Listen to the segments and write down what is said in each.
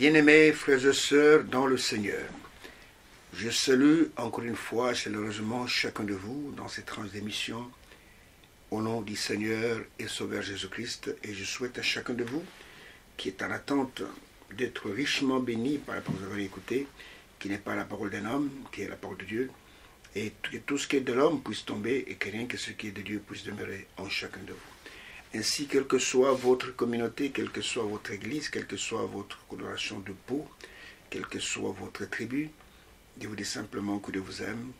Bien-aimés frères et sœurs dans le Seigneur, je salue encore une fois chaleureusement chacun de vous dans cette tranche d'émission au nom du Seigneur et Sauveur Jésus-Christ, et je souhaite à chacun de vous qui est en attente d'être richement béni par la parole que vous avez écoutée, qui n'est pas la parole d'un homme, qui est la parole de Dieu, et que tout ce qui est de l'homme puisse tomber et que rien que ce qui est de Dieu puisse demeurer en chacun de vous. Ainsi, quelle que soit votre communauté, quelle que soit votre église, quelle que soit votre coloration de peau, quelle que soit votre tribu, je vous dis simplement que Dieu vous aime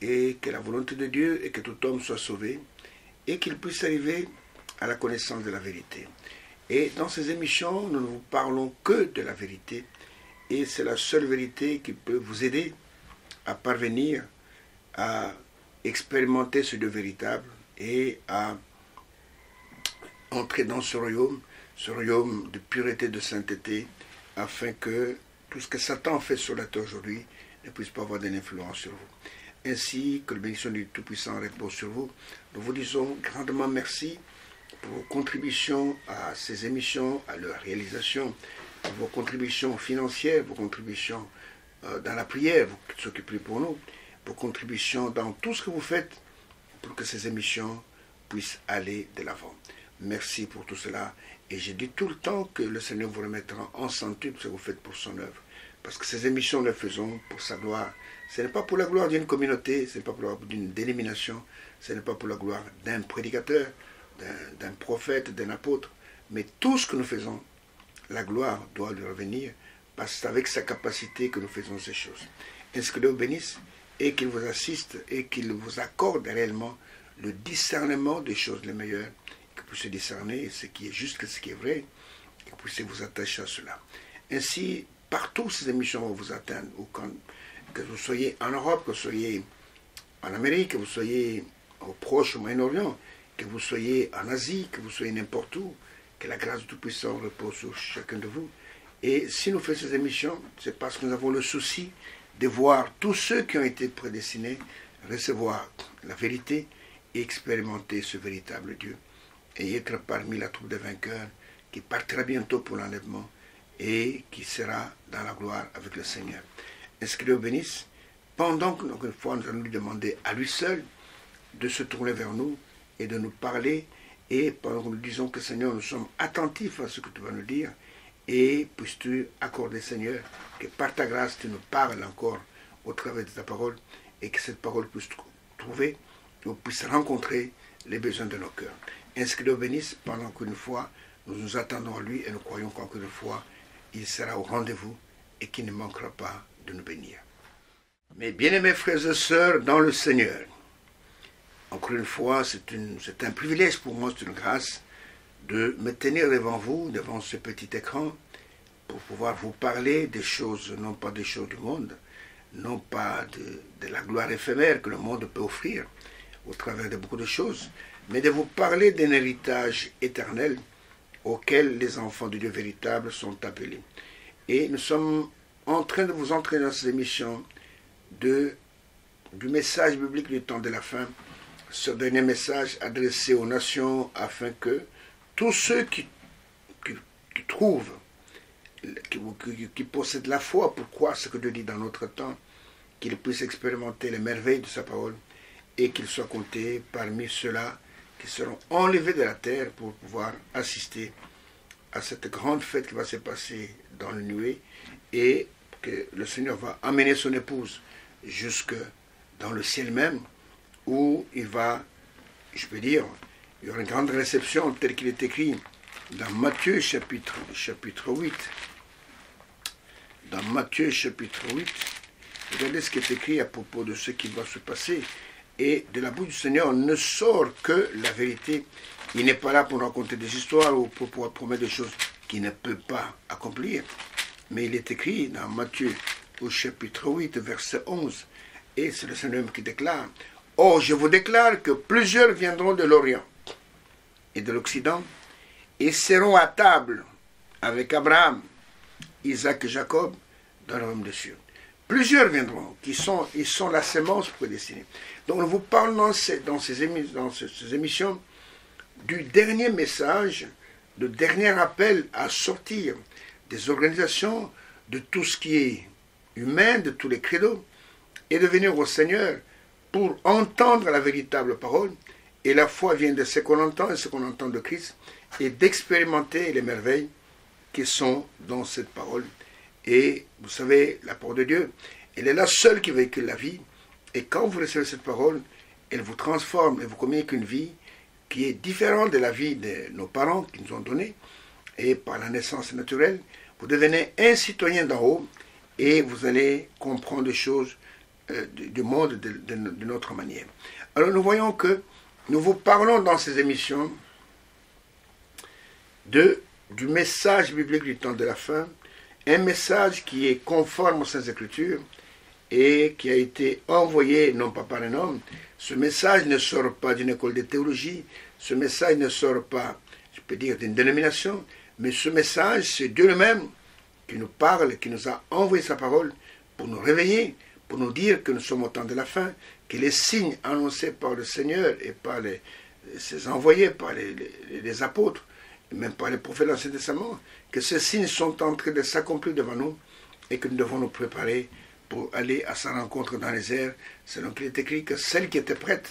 et que la volonté de Dieu est que tout homme soit sauvé et qu'il puisse arriver à la connaissance de la vérité. Et dans ces émissions, nous ne vous parlons que de la vérité et c'est la seule vérité qui peut vous aider à parvenir à expérimenter ce Dieu véritable et à entrer dans ce royaume de pureté, de sainteté, afin que tout ce que Satan fait sur la terre aujourd'hui ne puisse pas avoir d'influence sur vous. Ainsi que le bénédiction du Tout-Puissant repose sur vous. Nous vous disons grandement merci pour vos contributions à ces émissions, à leur réalisation, vos contributions financières, vos contributions dans la prière, vous qui s'occupez pour nous, vos contributions dans tout ce que vous faites pour que ces émissions puissent aller de l'avant. Merci pour tout cela. Et je dis tout le temps que le Seigneur vous remettra en centuple ce que vous faites pour son œuvre. Parce que ces émissions, nous les faisons pour sa gloire. Ce n'est pas pour la gloire d'une communauté, ce n'est pas pour la gloire d'une dénomination, ce n'est pas pour la gloire d'un prédicateur, d'un prophète, d'un apôtre. Mais tout ce que nous faisons, la gloire doit lui revenir, parce que c'est avec sa capacité que nous faisons ces choses. Est-ce que Dieu vous bénisse et qu'il vous assiste et qu'il vous accorde réellement le discernement des choses les meilleures, que vous puissiez discerner ce qui est juste et ce qui est vrai, et que vous puissiez vous attacher à cela. Ainsi, partout ces émissions vont vous atteindre, que vous soyez en Europe, que vous soyez en Amérique, que vous soyez au Proche, au Moyen-Orient, que vous soyez en Asie, que vous soyez n'importe où, que la grâce du Tout-Puissant repose sur chacun de vous. Et si nous faisons ces émissions, c'est parce que nous avons le souci de voir tous ceux qui ont été prédestinés recevoir la vérité et expérimenter ce véritable Dieu et être parmi la troupe des vainqueurs qui partira bientôt pour l'enlèvement et qui sera dans la gloire avec le Seigneur. Est-ce que Dieu bénisse? Pendant que, encore une fois, nous allons lui demander à lui seul de se tourner vers nous et de nous parler, et pendant que nous disons que Seigneur, nous sommes attentifs à ce que tu vas nous dire, et puisses-tu accorder, Seigneur, que par ta grâce, tu nous parles encore au travers de ta parole, et que cette parole puisse trouver, ou puisse rencontrer les besoins de nos cœurs. Ainsi que Dieu bénisse, pendant qu'une fois, nous nous attendons à lui, et nous croyons qu'encore une fois, il sera au rendez-vous, et qu'il ne manquera pas de nous bénir. Mes bien-aimés frères et sœurs dans le Seigneur, encore une fois, c'est un privilège pour moi, c'est une grâce, de me tenir devant vous, devant ce petit écran, pour pouvoir vous parler des choses, non pas des choses du monde, non pas de la gloire éphémère que le monde peut offrir au travers de beaucoup de choses, mais de vous parler d'un héritage éternel auquel les enfants de Dieu véritable sont appelés. Et nous sommes en train de vous entraîner dans cette émission du message biblique du temps de la fin, ce dernier message adressé aux nations afin que tous ceux qui trouvent, qui possèdent la foi pour croire ce que Dieu dit dans notre temps, qu'ils puissent expérimenter les merveilles de sa parole et qu'ils soient comptés parmi ceux-là qui seront enlevés de la terre pour pouvoir assister à cette grande fête qui va se passer dans le nuée et que le Seigneur va amener son épouse jusque dans le ciel même où il va, je peux dire, il y aura une grande réception telle qu'il est écrit dans Matthieu chapitre 8. Dans Matthieu chapitre 8, regardez ce qui est écrit à propos de ce qui va se passer. Et de la bouche du Seigneur ne sort que la vérité. Il n'est pas là pour raconter des histoires ou pour pouvoir promettre des choses qu'il ne peut pas accomplir. Mais il est écrit dans Matthieu au chapitre 8, verset 11. Et c'est le Seigneur qui déclare: « Or, je vous déclare que plusieurs viendront de l'Orient et de l'Occident et seront à table avec Abraham, Isaac et Jacob dans le royaume des cieux. » Plusieurs viendront, ils sont la sémence prédestinée. Donc nous vous parlons dans ces émissions du dernier message, de dernier appel à sortir des organisations de tout ce qui est humain, de tous les credos, et de venir au Seigneur pour entendre la véritable parole. Et la foi vient de ce qu'on entend et ce qu'on entend de Christ, et d'expérimenter les merveilles qui sont dans cette parole. Et vous savez, la parole de Dieu, elle est la seule qui véhicule la vie. Et quand vous recevez cette parole, elle vous transforme et vous communique une vie qui est différente de la vie de nos parents qui nous ont donnée. Et par la naissance naturelle, vous devenez un citoyen d'en haut et vous allez comprendre les choses du monde de notre manière. Alors nous voyons que nous vous parlons dans ces émissions du message biblique du temps de la fin, un message qui est conforme aux Saintes Écritures et qui a été envoyé non pas par un homme. Ce message ne sort pas d'une école de théologie, ce message ne sort pas, je peux dire, d'une dénomination, mais ce message, c'est Dieu lui-même qui nous parle, qui nous a envoyé sa parole pour nous réveiller, pour nous dire que nous sommes au temps de la fin, que les signes annoncés par le Seigneur et par ses envoyés, par les apôtres, et même par les prophètes de l'Ancien Testament, que ces signes sont en train de s'accomplir devant nous et que nous devons nous préparer pour aller à sa rencontre dans les airs, selon qu'il est écrit que celles qui étaient prêtes,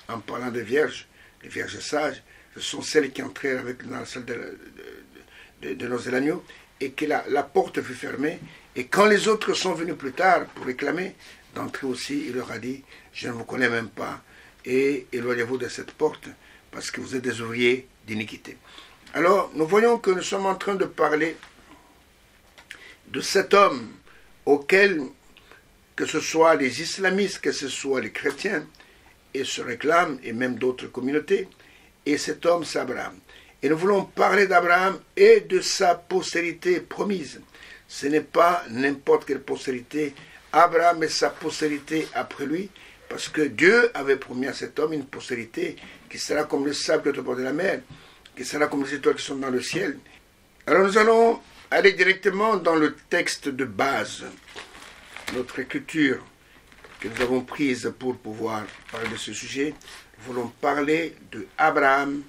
en parlant des vierges, les vierges sages, ce sont celles qui entrèrent avec dans la salle de noces de l'agneau, et que la porte fut fermée, et quand les autres sont venus plus tard pour réclamer d'entrer aussi, il leur a dit, je ne vous connais même pas, et éloignez-vous de cette porte, parce que vous êtes des ouvriers d'iniquité. Alors, nous voyons que nous sommes en train de parler de cet homme auquel, que ce soit les islamistes, que ce soit les chrétiens, et se réclament, et même d'autres communautés, et cet homme, c'est Abraham. Et nous voulons parler d'Abraham et de sa postérité promise. Ce n'est pas n'importe quelle postérité. Abraham et sa postérité après lui, parce que Dieu avait promis à cet homme une postérité qui sera comme le sable au bord de la mer, qui sera comme les étoiles qui sont dans le ciel. Alors nous allons aller directement dans le texte de base, notre écriture que nous avons prise pour pouvoir parler de ce sujet. Nous voulons parler de Abraham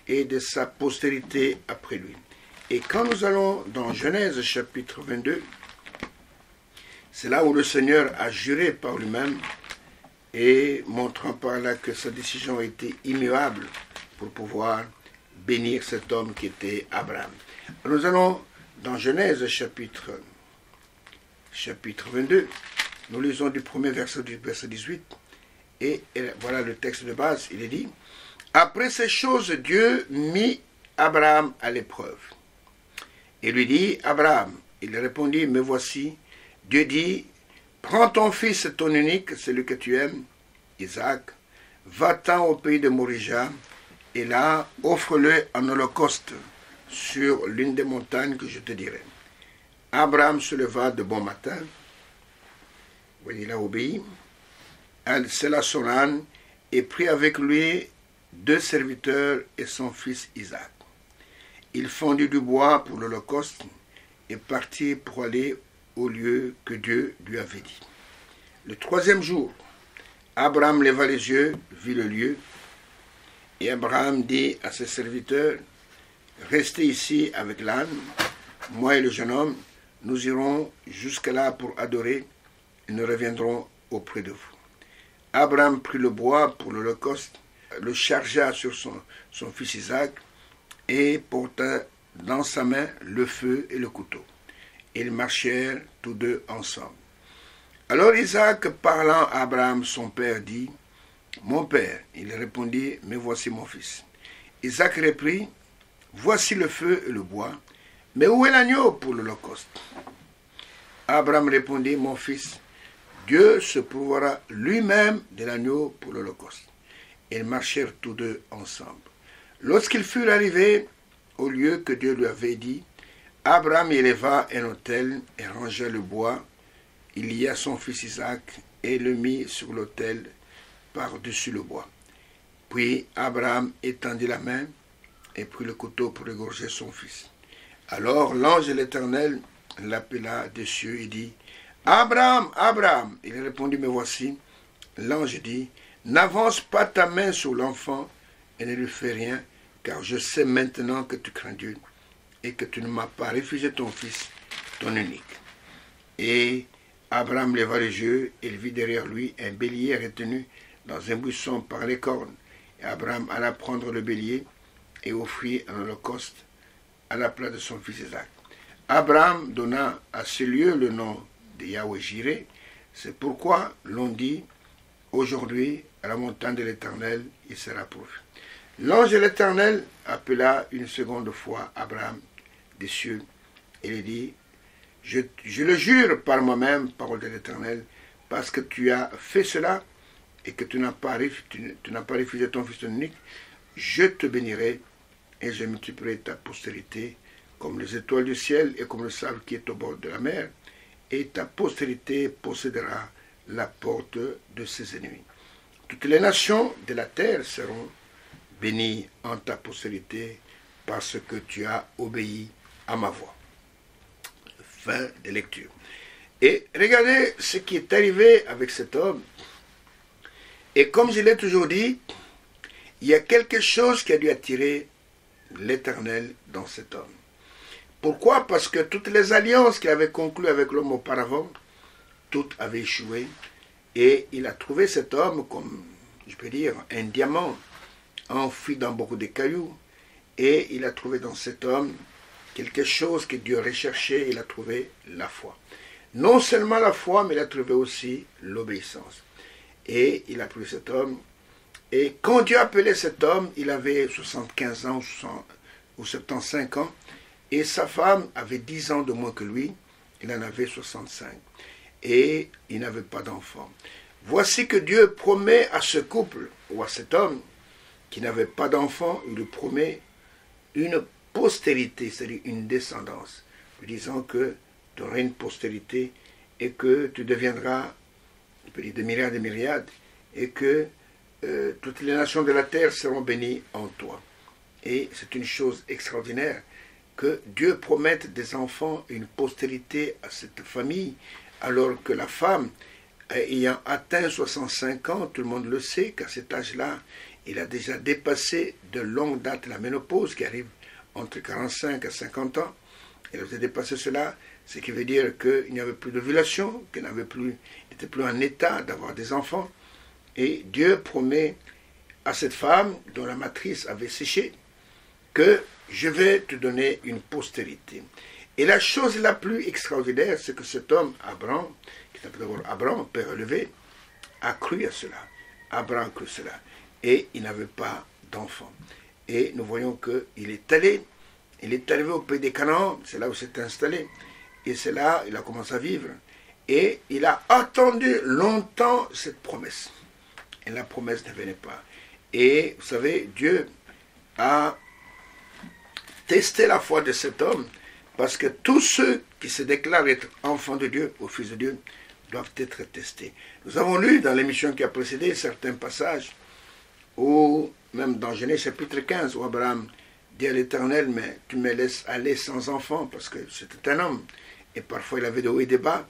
et de sa postérité après lui. Et quand nous allons dans Genèse chapitre 22, c'est là où le Seigneur a juré par lui-même et montrant par là que sa décision était immuable pour pouvoir bénir cet homme qui était Abraham. Nous allons dans Genèse chapitre 22, nous lisons du premier verset du verset 18, et voilà le texte de base, il est dit, « Après ces choses, Dieu mit Abraham à l'épreuve. Et lui dit, Abraham, il répondit, me voici. Dieu dit, prends ton fils, ton unique, celui que tu aimes, Isaac, va-t'en au pays de Morija, et là, offre-le en holocauste sur l'une des montagnes que je te dirai. Abraham se leva de bon matin, il a obéi, sella son âne, et prit avec lui 2 serviteurs et son fils Isaac. Il fendit du bois pour l'holocauste et partit pour aller au lieu que Dieu lui avait dit. Le 3e jour, Abraham leva les yeux, vit le lieu, et Abraham dit à ses serviteurs, « Restez ici avec l'âne, moi et le jeune homme, nous irons jusque là pour adorer, et nous reviendrons auprès de vous. » Abraham prit le bois pour l'holocauste, le chargea sur son fils Isaac, et porta dans sa main le feu et le couteau. Ils marchèrent tous deux ensemble. Alors Isaac, parlant à Abraham, son père, dit, « Mon père. » Il répondit, « Mais voici mon fils. » Isaac reprit, « Voici le feu et le bois, mais où est l'agneau pour l'holocauste » Abraham répondit, « Mon fils, Dieu se prouvera lui-même de l'agneau pour l'holocauste. » Ils marchèrent tous deux ensemble. Lorsqu'ils furent arrivés au lieu que Dieu lui avait dit, Abraham éleva un autel et rangea le bois. Il lia son fils Isaac et le mit sur l'autel par-dessus le bois. Puis Abraham étendit la main et prit le couteau pour égorger son fils. Alors l'ange de l'Éternel l'appela des cieux et dit, « Abraham, Abraham !» Il répondit, « Me voici. » L'ange dit, « N'avance pas ta main sur l'enfant et ne lui fais rien, car je sais maintenant que tu crains Dieu et que tu ne m'as pas refusé ton fils, ton unique. » Et Abraham leva les yeux, et il vit derrière lui un bélier retenu dans un buisson par les cornes. Et Abraham alla prendre le bélier et offrit un holocauste à la place de son fils Isaac. Abraham donna à ce lieu le nom de Yahweh Jireh. C'est pourquoi l'on dit aujourd'hui à la montagne de l'Éternel, il sera pourvu. L'ange de l'Éternel appela une seconde fois Abraham des cieux et lui dit, je le jure par moi-même, parole de l'Éternel, parce que tu as fait cela et que tu n'as pas refusé ton fils unique, je te bénirai et je multiplierai ta postérité comme les étoiles du ciel et comme le sable qui est au bord de la mer, et ta postérité possédera la porte de ses ennemis. Toutes les nations de la terre seront bénies en ta postérité parce que tu as obéi à ma voix. Fin de lecture. Et regardez ce qui est arrivé avec cet homme. Et comme je l'ai toujours dit, il y a quelque chose qui a dû attirer l'Éternel dans cet homme. Pourquoi? Parce que toutes les alliances qu'il avait conclues avec l'homme auparavant, toutes avaient échoué. Et il a trouvé cet homme comme, je peux dire, un diamant enfoui dans beaucoup de cailloux. Et il a trouvé dans cet homme quelque chose que Dieu recherchait. Il a trouvé la foi. Non seulement la foi, mais il a trouvé aussi l'obéissance. Et il a trouvé cet homme. Et quand Dieu appelait cet homme, il avait 75 ans ou 75 ans. Et sa femme avait 10 ans de moins que lui. Il en avait 65. Et il n'avait pas d'enfant. Voici que Dieu promet à ce couple, ou à cet homme, qui n'avait pas d'enfant, il lui promet une postérité, c'est-à-dire une descendance, lui disant que tu auras une postérité et que tu deviendras, on peut dire, de myriades, et que toutes les nations de la terre seront bénies en toi. Et c'est une chose extraordinaire que Dieu promette des enfants, une postérité à cette famille, alors que la femme, ayant atteint 65 ans, tout le monde le sait, qu'à cet âge-là, il a déjà dépassé de longue date la ménopause qui arrive entre 45 à 50 ans. Il a dépassé cela, ce qui veut dire qu'il n'y avait plus d'ovulation, qu'il n'était plus en état d'avoir des enfants. Et Dieu promet à cette femme, dont la matrice avait séché, que je vais te donner une postérité. Et la chose la plus extraordinaire, c'est que cet homme, Abraham, qui s'appelle d'abord Abraham, père élevé, a cru à cela. Abraham a cru cela. Et il n'avait pas d'enfant. Et nous voyons qu'il est allé, il est arrivé au pays des Canaan, c'est là où il s'est installé. Et c'est là qu'il a commencé à vivre. Et il a attendu longtemps cette promesse. Et la promesse ne venait pas. Et vous savez, Dieu a testé la foi de cet homme, parce que tous ceux qui se déclarent être enfants de Dieu, ou fils de Dieu, doivent être testés. Nous avons lu dans l'émission qui a précédé certains passages, ou même dans Genèse chapitre 15, où Abraham dit à l'Éternel, mais tu me laisses aller sans enfant, parce que c'était un homme, et parfois il avait de hauts et de bas,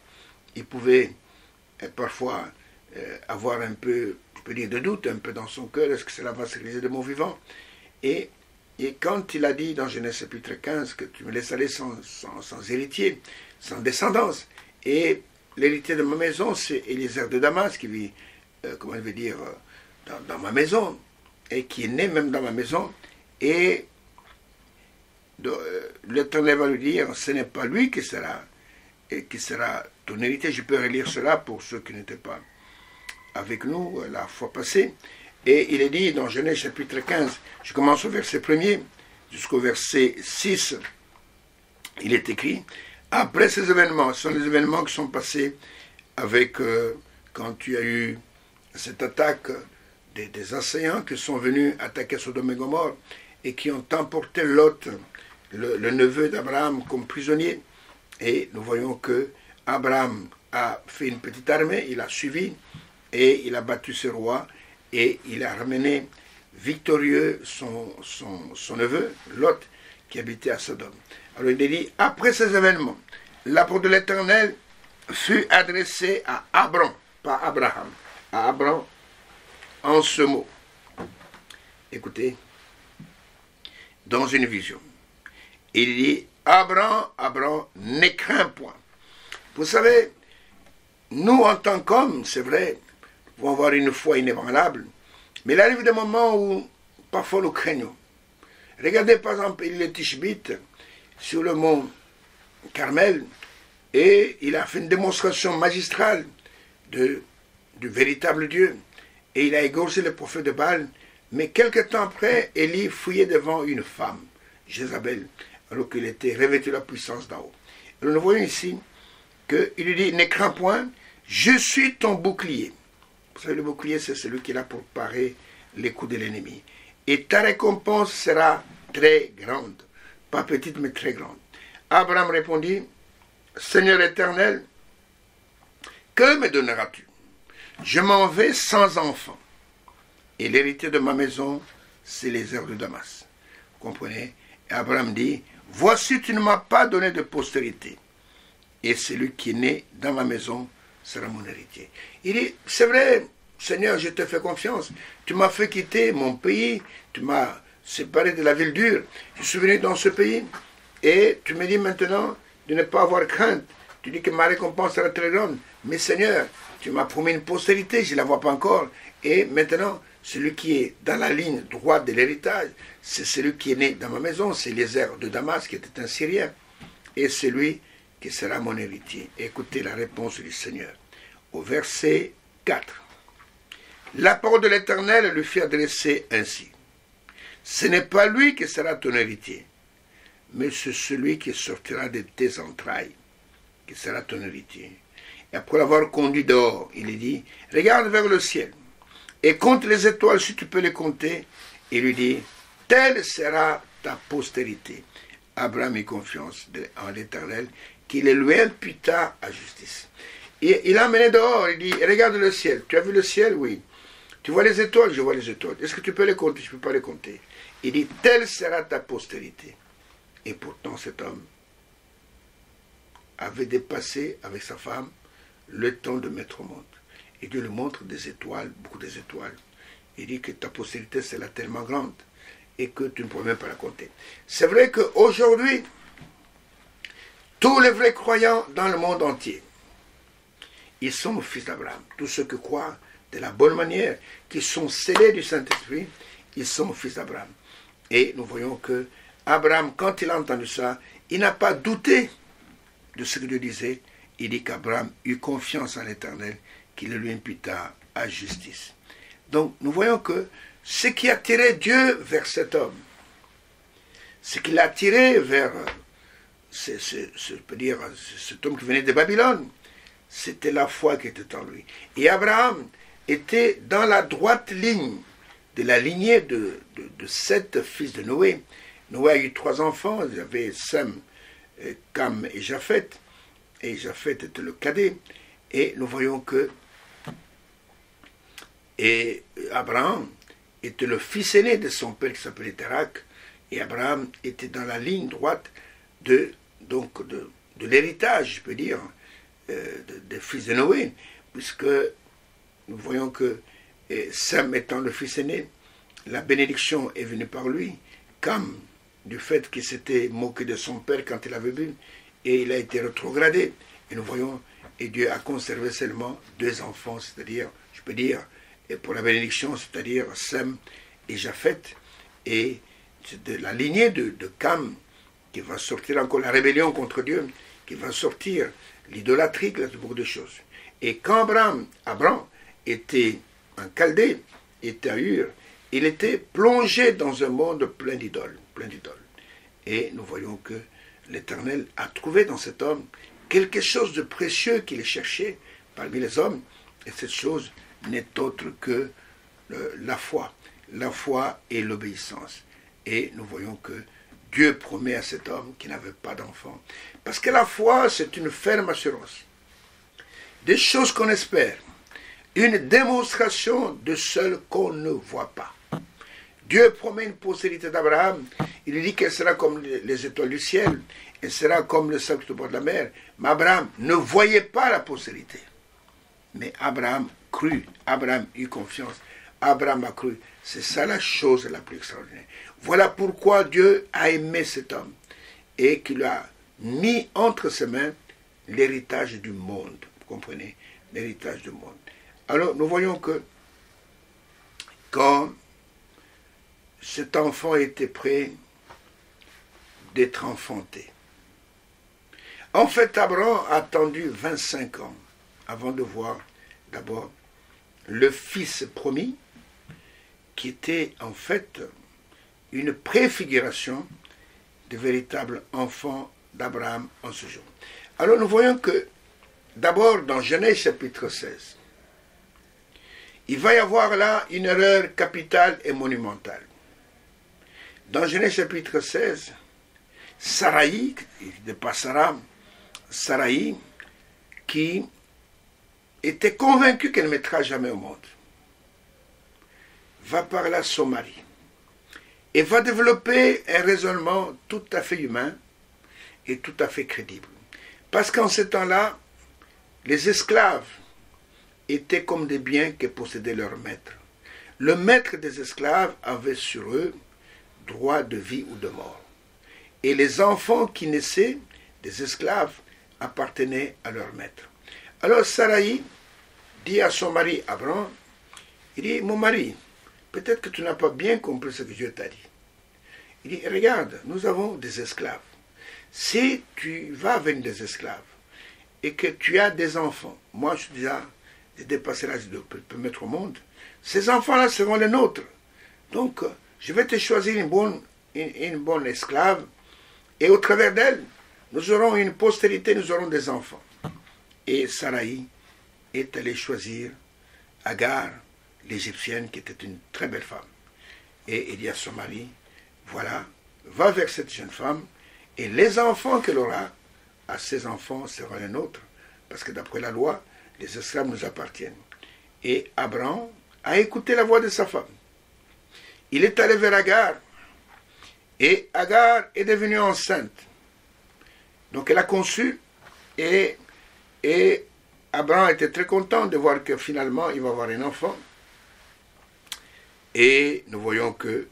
il pouvait parfois avoir un peu, je peux dire, de doute, un peu dans son cœur, est-ce que cela va se réaliser de mon vivant? Et quand il a dit dans Genèse chapitre 15 que tu me laisses aller sans héritier, sans descendance, et l'héritier de ma maison, c'est Eliezer de Damas qui vit, comment je vais dire, dans ma maison, et qui est né même dans ma maison, et l'Éternel va lui dire, ce n'est pas lui qui sera ton héritier. Je peux relire cela pour ceux qui n'étaient pas avec nous la fois passée. Et il est dit dans Genèse chapitre 15, je commence au verset 1er jusqu'au verset 6, il est écrit, après ces événements, ce sont les événements qui sont passés avec, quand tu as eu cette attaque des assaillants qui sont venus attaquer Sodome et Gomorrhe et qui ont emporté Lot, le neveu d'Abraham, comme prisonnier. Et nous voyons que Abraham a fait une petite armée, il a suivi et il a battu ce roi et il a ramené victorieux son neveu, Lot, qui habitait à Sodome. Alors il est dit, après ces événements, la parole de l'Éternel fut adressée à Abraham, pas Abraham, à Abraham, en ce mot. Écoutez, dans une vision, il dit, Abraham, ne crains point, Vous savez, nous, en tant qu'hommes, c'est vrai, nous pouvons avoir une foi inébranlable, mais il arrive des moments où parfois nous craignons. Regardez par exemple le Tishbite sur le mont Carmel, et il a fait une démonstration magistrale du véritable Dieu. Et il a égorgé le prophète de Baal. Mais quelque temps après, Élie fouillait devant une femme, Jézabel, alors qu'il était revêtu de la puissance d'en haut. Et nous voyons ici qu'il lui dit, ne crains point, je suis ton bouclier. Vous savez, le bouclier, c'est celui qui est là pour parer les coups de l'ennemi. Et ta récompense sera très grande. Pas petite, mais très grande. Abraham répondit, Seigneur éternel, que me donneras-tu? Je m'en vais sans enfant. Et l'héritier de ma maison, c'est les herbes de Damas. Vous comprenez? Et Abraham dit, voici, tu ne m'as pas donné de postérité. Et celui qui est né dans ma maison sera mon héritier. Il dit, c'est vrai, Seigneur, je te fais confiance. Tu m'as fait quitter mon pays. Tu m'as séparé de la ville dure. Je suis venu dans ce pays. Et tu me dis maintenant de ne pas avoir crainte. Tu dis que ma récompense sera très grande. Mais Seigneur, tu m'as promis une postérité, je ne la vois pas encore. Et maintenant, celui qui est dans la ligne droite de l'héritage, c'est celui qui est né dans ma maison, c'est Eliezer de Damas, qui était un Syrien. Et c'est lui qui sera mon héritier. Écoutez la réponse du Seigneur. Au verset 4. La parole de l'Éternel lui fit adresser ainsi. Ce n'est pas lui qui sera ton héritier, mais c'est celui qui sortira de tes entrailles, qui sera ton héritier. Et après l'avoir conduit dehors, il lui dit, regarde vers le ciel, et compte les étoiles si tu peux les compter. Il lui dit, telle sera ta postérité. Abraham eut confiance en l'Éternel, qu'il lui imputa à justice. Et il l'a amené dehors, il dit, regarde le ciel. Tu as vu le ciel? Oui. Tu vois les étoiles? Je vois les étoiles. Est-ce que tu peux les compter? Je ne peux pas les compter. Il dit, telle sera ta postérité. Et pourtant, cet homme avait dépassé avec sa femme le temps de mettre au monde. Et Dieu lui montre des étoiles, beaucoup des étoiles. Il dit que ta postérité sera tellement grande et que tu ne pourras même pas la compter. C'est vrai qu'aujourd'hui, tous les vrais croyants dans le monde entier, ils sont fils d'Abraham. Tous ceux qui croient de la bonne manière, qui sont scellés du Saint-Esprit, ils sont fils d'Abraham. Et nous voyons que Abraham, quand il a entendu ça, il n'a pas douté de ce que Dieu disait. Il dit qu'Abraham eut confiance en l'Éternel, qu'il lui imputa à justice. Donc nous voyons que ce qui a tiré Dieu vers cet homme, ce qui l'a tiré vers cet homme qui venait de Babylone, c'était la foi qui était en lui. Et Abraham était dans la droite ligne de la lignée de 7 fils de Noé. Noé a eu 3 enfants, il y avait Sem, Cam et Japhet. Et Japhet était le cadet. Et nous voyons que Abraham était le fils aîné de son père qui s'appelait Térak. Et Abraham était dans la ligne droite de l'héritage, je peux dire, des fils de Noé, puisque nous voyons que Sem étant le fils aîné, la bénédiction est venue par lui, Cam, du fait qu'il s'était moqué de son père quand il avait bu, et il a été rétrogradé. Et nous voyons, et Dieu a conservé seulement 2 enfants, c'est-à-dire, je peux dire, et pour la bénédiction, c'est-à-dire Sem et Japhet, et c'est de la lignée de Cam qui va sortir encore la rébellion contre Dieu, qui va sortir l'idolâtrie, beaucoup de choses. Et quand Abraham était en Chaldée, était à Ur, il était plongé dans un monde plein d'idoles, Et nous voyons que l'Éternel a trouvé dans cet homme quelque chose de précieux qu'il cherchait parmi les hommes, et cette chose n'est autre que la foi et l'obéissance. Et nous voyons que Dieu promet à cet homme qui n'avait pas d'enfant, parce que la foi, c'est une ferme assurance des choses qu'on espère, une démonstration de celles qu'on ne voit pas. Dieu promet une postérité d'Abraham. Il lui dit qu'elle sera comme les étoiles du ciel, elle sera comme le sable au bord de la mer. Mais Abraham ne voyait pas la postérité. Mais Abraham crut, Abraham eut confiance, Abraham a cru. C'est ça la chose la plus extraordinaire. Voilà pourquoi Dieu a aimé cet homme et qu'il a mis entre ses mains l'héritage du monde. Vous comprenez? L'héritage du monde. Alors, nous voyons que quand cet enfant était prêt d'être enfanté, en fait, Abraham a attendu 25 ans avant de voir d'abord le fils promis, qui était en fait une préfiguration du véritable enfant d'Abraham en ce jour. Alors nous voyons que d'abord dans Genèse chapitre 16, il va y avoir là une erreur capitale et monumentale. Dans Genèse chapitre 16, Saraï, de pas Sarah, Saraï, qui était convaincue qu'elle ne mettra jamais au monde, va parler à son mari et va développer un raisonnement tout à fait humain et tout à fait crédible. Parce qu'en ce temps-là, les esclaves étaient comme des biens que possédait leur maître. Le maître des esclaves avait sur eux droit de vie ou de mort. Et les enfants qui naissaient des esclaves appartenaient à leur maître. Alors Saraï dit à son mari Abraham, il dit, mon mari, peut-être que tu n'as pas bien compris ce que Dieu t'a dit. Il dit, regarde, nous avons des esclaves. Si tu vas avec des esclaves et que tu as des enfants, moi je suis déjà dépassé l'âge de mettre au monde, ces enfants-là seront les nôtres. Donc, je vais te choisir une bonne esclave et au travers d'elle, nous aurons une postérité, nous aurons des enfants. Et Saraï est allée choisir Agar, l'Égyptienne, qui était une très belle femme. Et il dit à son mari, voilà, va vers cette jeune femme, et les enfants qu'elle aura, à ces enfants seront les nôtres, parce que d'après la loi, les esclaves nous appartiennent. Et Abraham a écouté la voix de sa femme. Il est allé vers Agar, et Agar est devenue enceinte. Donc elle a conçu, et Abraham était très content de voir que finalement il va avoir un enfant. Et nous voyons que,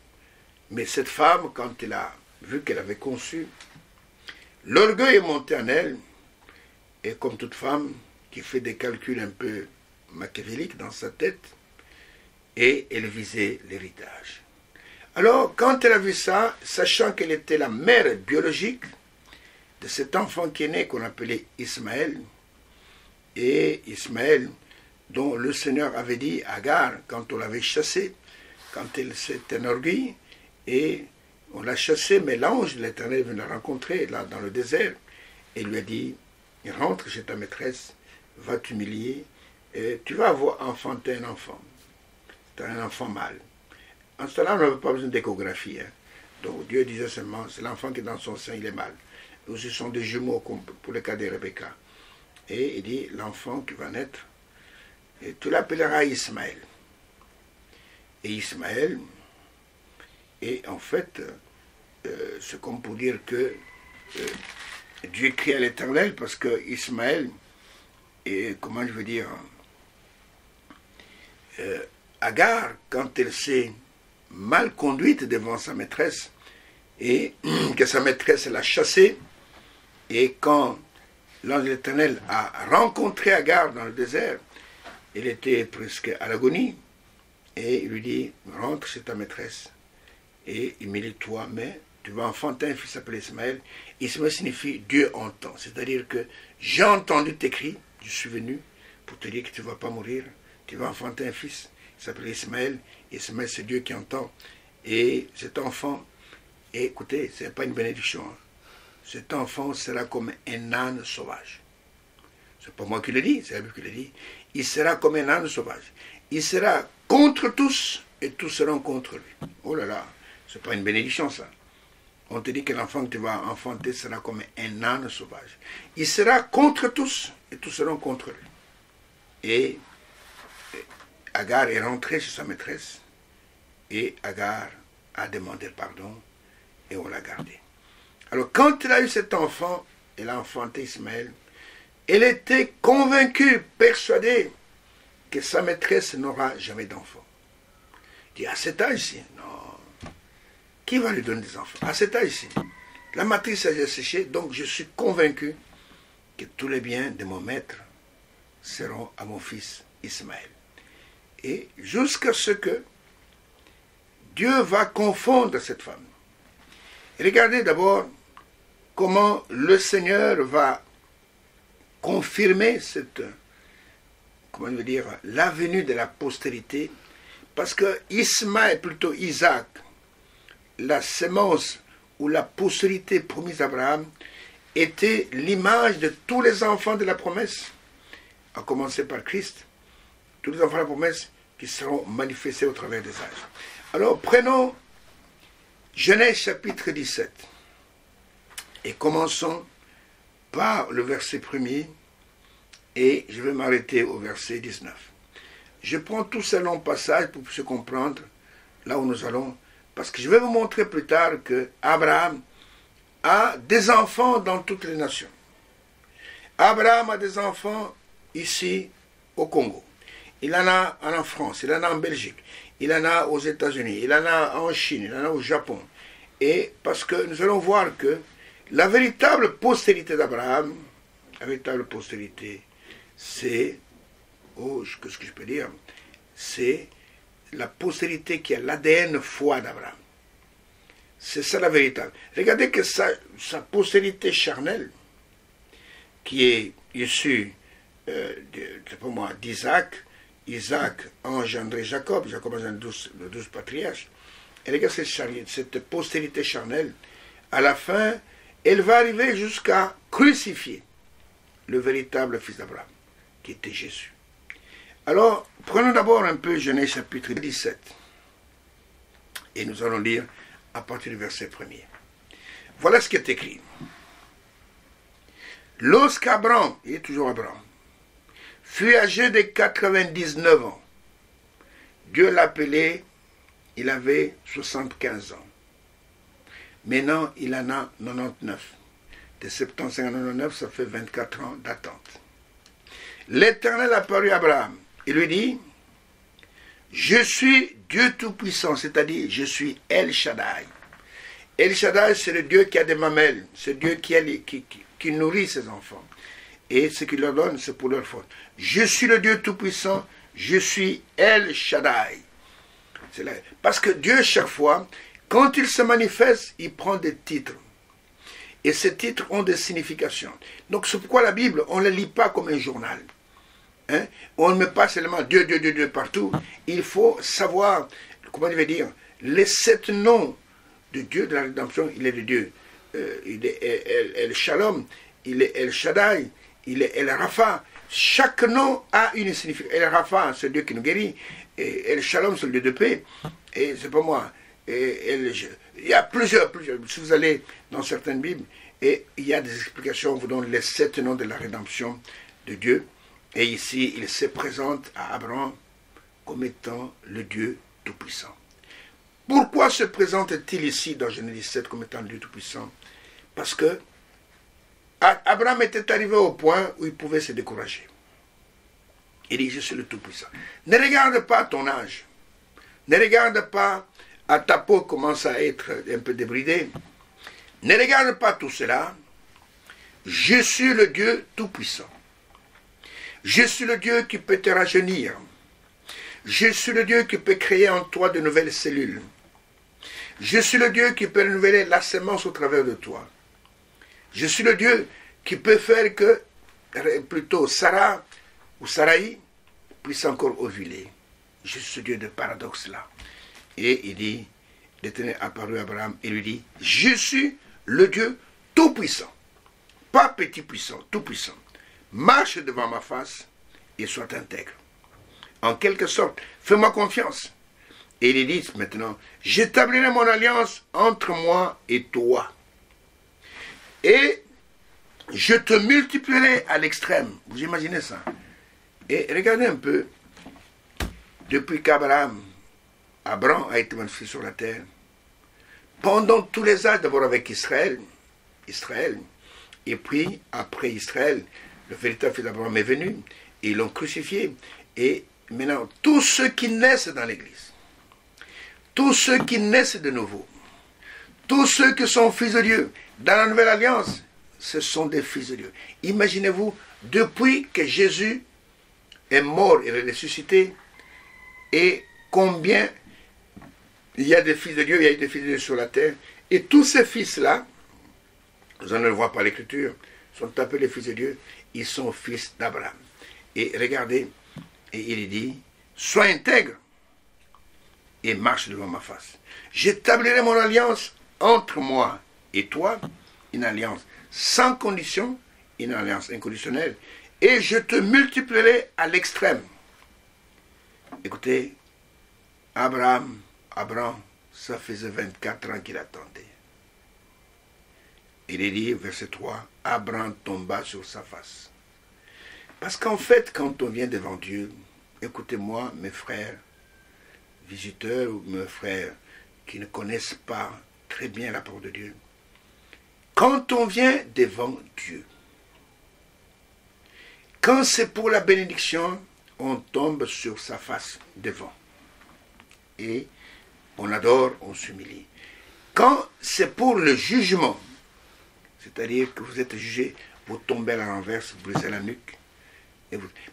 mais cette femme, quand elle a vu qu'elle avait conçu, l'orgueil est monté en elle, et comme toute femme qui fait des calculs un peu machiavéliques dans sa tête, et elle visait l'héritage. Alors, quand elle a vu ça, sachant qu'elle était la mère biologique de cet enfant qui est né, qu'on appelait Ismaël, et Ismaël, dont le Seigneur avait dit à Agar, quand on l'avait chassé, quand elle s'est enorgueillie, et on l'a chassé, mais l'ange de l'Éternel est venu la rencontrer, là, dans le désert, et lui a dit, rentre chez ta maîtresse, va t'humilier, et tu vas enfanter un enfant. C'est un enfant mâle. En ce temps-là, on n'avait pas besoin d'échographie. Hein. Donc Dieu disait seulement, c'est l'enfant qui est dans son sein, il est mâle. Nous, ce sont des jumeaux, comme pour le cas de Rebecca. Et il dit, l'enfant qui va naître, et tu l'appelleras Ismaël. Et Ismaël est en fait, c'est comme pour dire que Dieu crie à l'Éternel, parce que Ismaël est, comment je veux dire, Agar, quand elle s'est mal conduite devant sa maîtresse, et que sa maîtresse l'a chassée, et quand l'ange de l'Éternel a rencontré Agar dans le désert, elle était presque à l'agonie, et il lui dit, rentre chez ta maîtresse, et humilie-toi, mais tu vas enfanter un fils appelé Ismaël. Ismaël signifie Dieu entend, c'est-à-dire que j'ai entendu tes cris, je suis venu pour te dire que tu ne vas pas mourir, tu vas enfanter un fils, il s'appelle Ismaël, Ismaël c'est Dieu qui entend, et cet enfant, écoutez, ce n'est pas une bénédiction, hein. Cet enfant sera comme un âne sauvage. Ce n'est pas moi qui le dis, c'est la Bible qui le dit. Il sera comme un âne sauvage. Il sera contre tous et tous seront contre lui. Oh là là, ce n'est pas une bénédiction ça. On te dit que l'enfant que tu vas enfanter sera comme un âne sauvage. Il sera contre tous et tous seront contre lui. Et Agar est rentrée chez sa maîtresse et Agar a demandé pardon et on l'a gardé. Alors quand elle a eu cet enfant, elle a enfanté Ismaël, elle était convaincue, persuadée que sa maîtresse n'aura jamais d'enfant. Elle dit, à cet âge-ci, non. Qui va lui donner des enfants? À cet âge-ci, la matrice a séché, donc je suis convaincu que tous les biens de mon maître seront à mon fils Ismaël. Et jusqu'à ce que Dieu va confondre cette femme. Regardez d'abord comment le Seigneur va confirmer cette, comment on veut dire, la venue de la postérité, parce que Ismaël, plutôt Isaac, la sémence ou la postérité promise à Abraham, était l'image de tous les enfants de la promesse, à commencer par Christ, tous les enfants de la promesse qui seront manifestés au travers des âges. Alors prenons Genèse chapitre 17 et commençons par le verset 1er et je vais m'arrêter au verset 19. Je prends tout ce long passage pour se comprendre là où nous allons, parce que je vais vous montrer plus tard que Abraham a des enfants dans toutes les nations. Abraham a des enfants ici au Congo. Il en a en France, il en a en Belgique, il en a aux États-Unis, il en a en Chine, il en a au Japon. Et parce que nous allons voir que la véritable postérité d'Abraham, la véritable postérité, c'est, qu'est-ce que je peux dire, c'est la postérité qui a l'ADN foi d'Abraham. C'est ça la véritable. Regardez que sa postérité charnelle, qui est issue d'Isaac, Isaac a engendré Jacob, Jacob a engendré les 12 patriarches. Et regarde cette postérité charnelle, à la fin, elle va arriver jusqu'à crucifier le véritable fils d'Abraham, qui était Jésus. Alors, prenons d'abord un peu Genèse chapitre 17. Et nous allons lire à partir du verset 1er. Voilà ce qui est écrit. Lorsqu'Abraham, il est toujours Abraham, fut âgé de 99 ans, Dieu l'appelait, il avait 75 ans. Maintenant, il en a 99. De 75 à 99, ça fait 24 ans d'attente. L'Éternel apparut à Abraham. Il lui dit, je suis Dieu Tout-Puissant, c'est-à-dire je suis El Shaddai. El Shaddai, c'est le Dieu qui a des mamelles, c'est Dieu qui nourrit ses enfants. Et ce qu'il leur donne, c'est pour leur faute. Je suis le Dieu Tout-Puissant, je suis El Shaddai. Parce que Dieu, chaque fois, quand il se manifeste, il prend des titres. Et ces titres ont des significations. Donc c'est pourquoi la Bible, on ne la lit pas comme un journal. Hein? On ne met pas seulement Dieu, Dieu, Dieu, Dieu partout. Il faut savoir, comment je vais dire, les 7 noms de Dieu de la rédemption. Il est le Dieu. Il est El Shalom, il est El Shaddai, il est El Rapha. Chaque nom a une signification. El Rapha, c'est Dieu qui nous guérit. Et El Shalom, c'est le Dieu de paix. Et c'est pas moi. Il y a plusieurs. Si vous allez dans certaines Bibles, et il y a des explications, on vous donne les 7 noms de la rédemption de Dieu. Et ici, il se présente à Abraham comme étant le Dieu Tout-Puissant. Pourquoi se présente-t-il ici dans Genèse 17 comme étant le Dieu Tout-Puissant? Parce que Abraham était arrivé au point où il pouvait se décourager. Il dit, je suis le Tout-Puissant. Ne regarde pas ton âge. Ne regarde pas à ta peau commence à être un peu débridée. Ne regarde pas tout cela. Je suis le Dieu Tout-Puissant. Je suis le Dieu qui peut te rajeunir. Je suis le Dieu qui peut créer en toi de nouvelles cellules. Je suis le Dieu qui peut renouveler la semence au travers de toi. Je suis le Dieu qui peut faire que, plutôt Sarah ou Sarai puisse encore ovuler. Je suis ce Dieu de paradoxe là. Et il dit, l'Éternel apparut à Abraham et lui dit, je suis le Dieu tout-puissant. Pas petit puissant, tout-puissant. Marche devant ma face et sois intègre. En quelque sorte, fais-moi confiance. Et il dit maintenant, j'établirai mon alliance entre moi et toi. Et je te multiplierai à l'extrême. Vous imaginez ça? Et regardez un peu, depuis qu'Abraham a été manifesté sur la terre, pendant tous les âges, d'abord avec Israël, et puis après Israël, le véritable fils d'Abraham est venu, et ils l'ont crucifié. Et maintenant, tous ceux qui naissent dans l'Église, tous ceux qui naissent de nouveau, tous ceux qui sont fils de Dieu, dans la nouvelle alliance, ce sont des fils de Dieu. Imaginez-vous, depuis que Jésus est mort et ressuscité, et combien il y a des fils de Dieu, il y a eu des fils de Dieu sur la terre, et tous ces fils-là, vous allez le voir par l'Écriture, sont appelés fils de Dieu, ils sont fils d'Abraham. Et regardez, et il dit, sois intègre et marche devant ma face. J'établirai mon alliance entre moi et toi, une alliance sans condition, une alliance inconditionnelle, et je te multiplierai à l'extrême. Écoutez, Abraham, ça faisait 24 ans qu'il attendait. Il est dit, verset 3, Abraham tomba sur sa face. Parce qu'en fait, quand on vient devant Dieu, écoutez-moi, mes frères, visiteurs ou mes frères qui ne connaissent pas très bien la parole de Dieu, quand on vient devant Dieu, quand c'est pour la bénédiction, on tombe sur sa face devant. Et on adore, on s'humilie. Quand c'est pour le jugement, c'est-à-dire que vous êtes jugé, vous tombez à la renverse, vous brisez la nuque.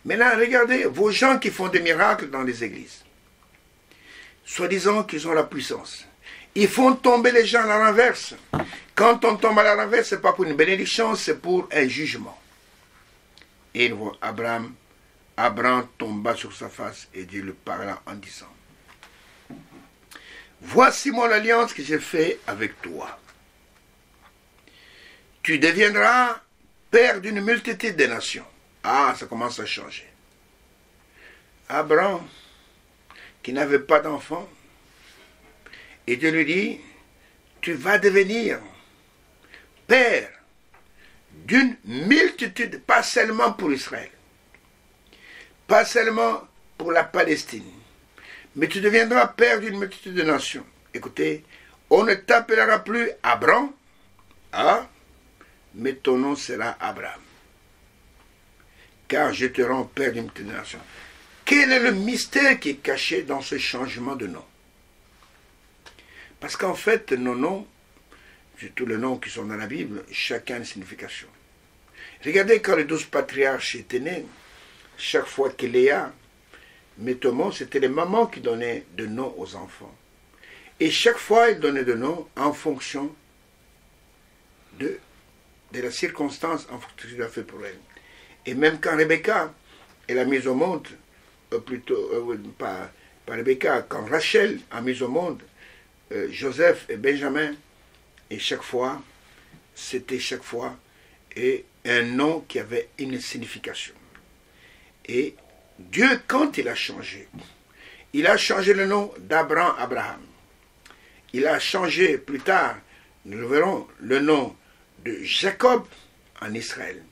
Maintenant, regardez, vos gens qui font des miracles dans les églises, soi-disant qu'ils ont la puissance, ils font tomber les gens à la renverse. Quand on tombe à la renverse, ce n'est pas pour une bénédiction, c'est pour un jugement. Et Abraham tomba sur sa face et Dieu lui parla en disant, voici mon alliance que j'ai faite avec toi. Tu deviendras père d'une multitude de nations. Ah, ça commence à changer. Abraham, qui n'avait pas d'enfant, et Dieu lui dit, tu vas devenir père d'une multitude, pas seulement pour Israël, pas seulement pour la Palestine, mais tu deviendras père d'une multitude de nations. Écoutez, on ne t'appellera plus Abraham, mais ton nom sera Abraham. Car je te rends père d'une multitude de nations. Quel est le mystère qui est caché dans ce changement de nom? Parce qu'en fait, nos noms, tous les noms qui sont dans la Bible, chacun a une signification. Regardez quand les 12 patriarches étaient nés, chaque fois que Léa mettait au monde, c'était les mamans qui donnaient de noms aux enfants. Et chaque fois, ils donnaient de noms en fonction de la circonstance, en fonction de ce qu'il a fait pour elle. Et même quand Rebecca, elle a mis au monde, pas Rebecca, quand Rachel a mis au monde Joseph et Benjamin, et chaque fois, c'était chaque fois un nom qui avait une signification. Et Dieu, quand il a changé le nom d'Abraham, Abraham. Il a changé plus tard, nous le verrons, le nom de Jacob en Israël.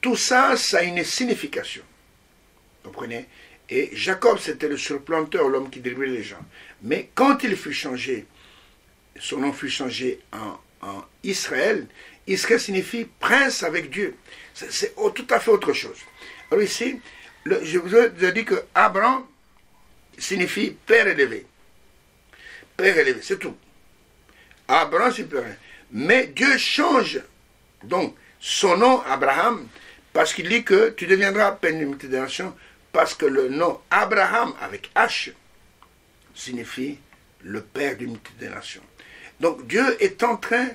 Tout ça, ça a une signification. Vous comprenez? Et Jacob, c'était le surplanteur, l'homme qui dribblait les gens. Mais quand il fut changé, son nom fut changé en Israël, Israël signifie prince avec Dieu. C'est tout à fait autre chose. Alors ici, je vous ai dit que Abraham signifie père élevé. Père élevé, c'est tout. Abraham, c'est père élevé. Mais Dieu change donc son nom Abraham parce qu'il dit que tu deviendras père d'une multitude de nations, parce que le nom Abraham avec H signifie le père d'une multitude de nations. Donc Dieu est en train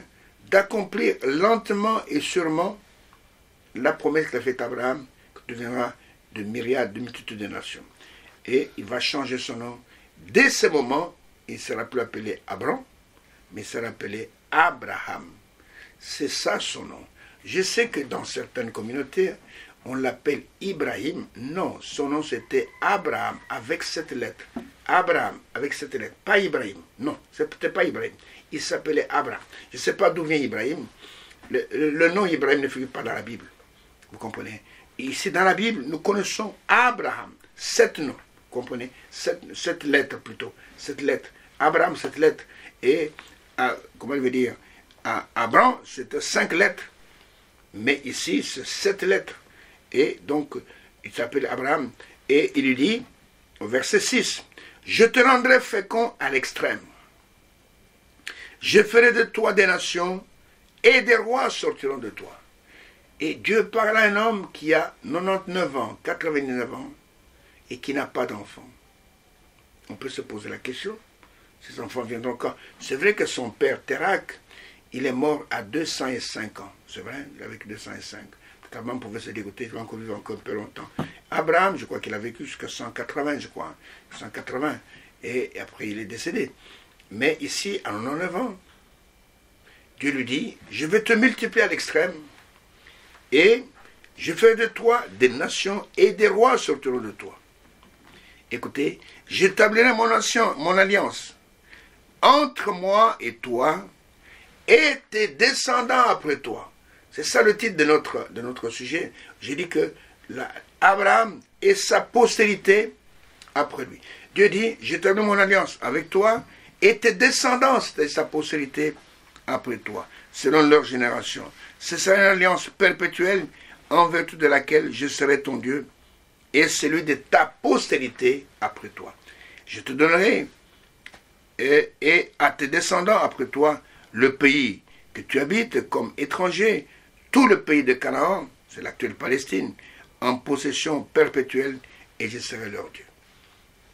d'accomplir lentement et sûrement la promesse qu'il a faite à Abraham, que tu deviendras de myriades, de multitudes de nations. Et il va changer son nom. Dès ce moment, il ne sera plus appelé Abraham, mais il sera appelé Abraham. C'est ça son nom. Je sais que dans certaines communautés, on l'appelle Ibrahim. Non, son nom c'était Abraham avec cette lettre. Abraham avec cette lettre. Pas Ibrahim. Non, c'était pas Ibrahim. Il s'appelait Abraham. Je ne sais pas d'où vient Ibrahim. Le nom Ibrahim ne figure pas dans la Bible. Vous comprenez? Ici dans la Bible, nous connaissons Abraham. Sept noms. Vous comprenez? Cette lettre plutôt. Cette lettre. Abraham, cette lettre. Et, comment je veux dire? Abraham, c'était 5 lettres. Mais ici, c'est 7 lettres. Et donc, il s'appelle Abraham. Et il lui dit, au verset 6, « Je te rendrai fécond à l'extrême. Je ferai de toi des nations, et des rois sortiront de toi. » Et Dieu parle à un homme qui a 99 ans, 99 ans, et qui n'a pas d'enfant. On peut se poser la question, ces enfants viendront quand? C'est vrai que son père, Térak, il est mort à 205 ans. C'est vrai, il a vécu 205. Avant, on pouvait se dire, écoutez, il va encore vivre encore un peu longtemps. Abraham, je crois qu'il a vécu jusqu'à 180, je crois. 180. Et après, il est décédé. Mais ici, à 99 ans, Dieu lui dit, je vais te multiplier à l'extrême, et je ferai de toi des nations, et des rois sortiront de toi. Écoutez, j'établirai mon alliance entre moi et toi, et tes descendants après toi. C'est ça le titre de notre sujet. J'ai dit que Abraham et sa postérité après lui. Dieu dit, j'établis mon alliance avec toi et tes descendants, c'est sa postérité après toi, selon leur génération. Ce sera une alliance perpétuelle en vertu de laquelle je serai ton Dieu et celui de ta postérité après toi. Je te donnerai et à tes descendants après toi le pays que tu habites comme étranger, tout le pays de Canaan, c'est l'actuelle Palestine, en possession perpétuelle, et je serai leur Dieu.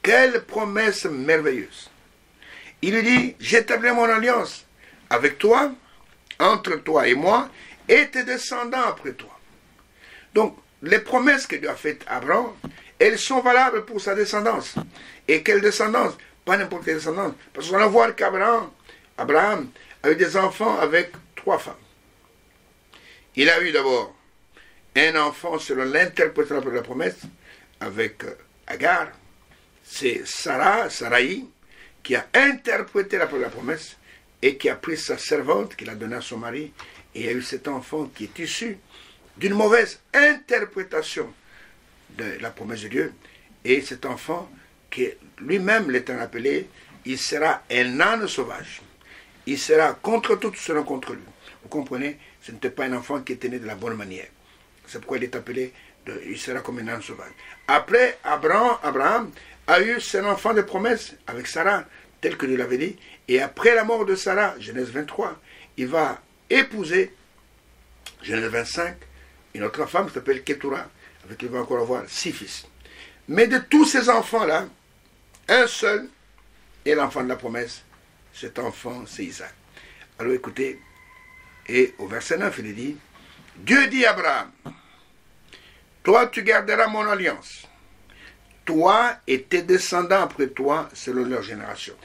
Quelle promesse merveilleuse! Il lui dit, j'établis mon alliance avec toi, entre toi et moi, et tes descendants après toi. Donc, les promesses que Dieu a faites à Abraham, elles sont valables pour sa descendance. Et quelle descendance? Pas n'importe quelle descendance. Parce qu'on va voir qu'Abraham a eu des enfants avec 3 femmes. Il a eu d'abord un enfant selon l'interprétation de la promesse avec Agar. C'est Sarai, qui a interprété la promesse et qui a pris sa servante, qu'il a donnée à son mari, et il y a eu cet enfant qui est issu d'une mauvaise interprétation de la promesse de Dieu. Et cet enfant, qui lui-même l'Éternel appelé, il sera un âne sauvage. Il sera contre tout, seront contre lui. Vous comprenez? Ce n'était pas un enfant qui était né de la bonne manière. C'est pourquoi il est appelé, il sera comme un âne sauvage. Après, Abraham a eu son enfant de promesse avec Sarah, tel que Dieu l'avait dit. Et après la mort de Sarah, Genèse 23, il va épouser, Genèse 25, une autre femme qui s'appelle Ketura, avec qui il va encore avoir 6 fils. Mais de tous ces enfants-là, un seul est l'enfant de la promesse. Cet enfant, c'est Isaac. Alors écoutez, et au verset 9, il est dit, Dieu dit à Abraham, toi tu garderas mon alliance, toi et tes descendants après toi, selon leur génération.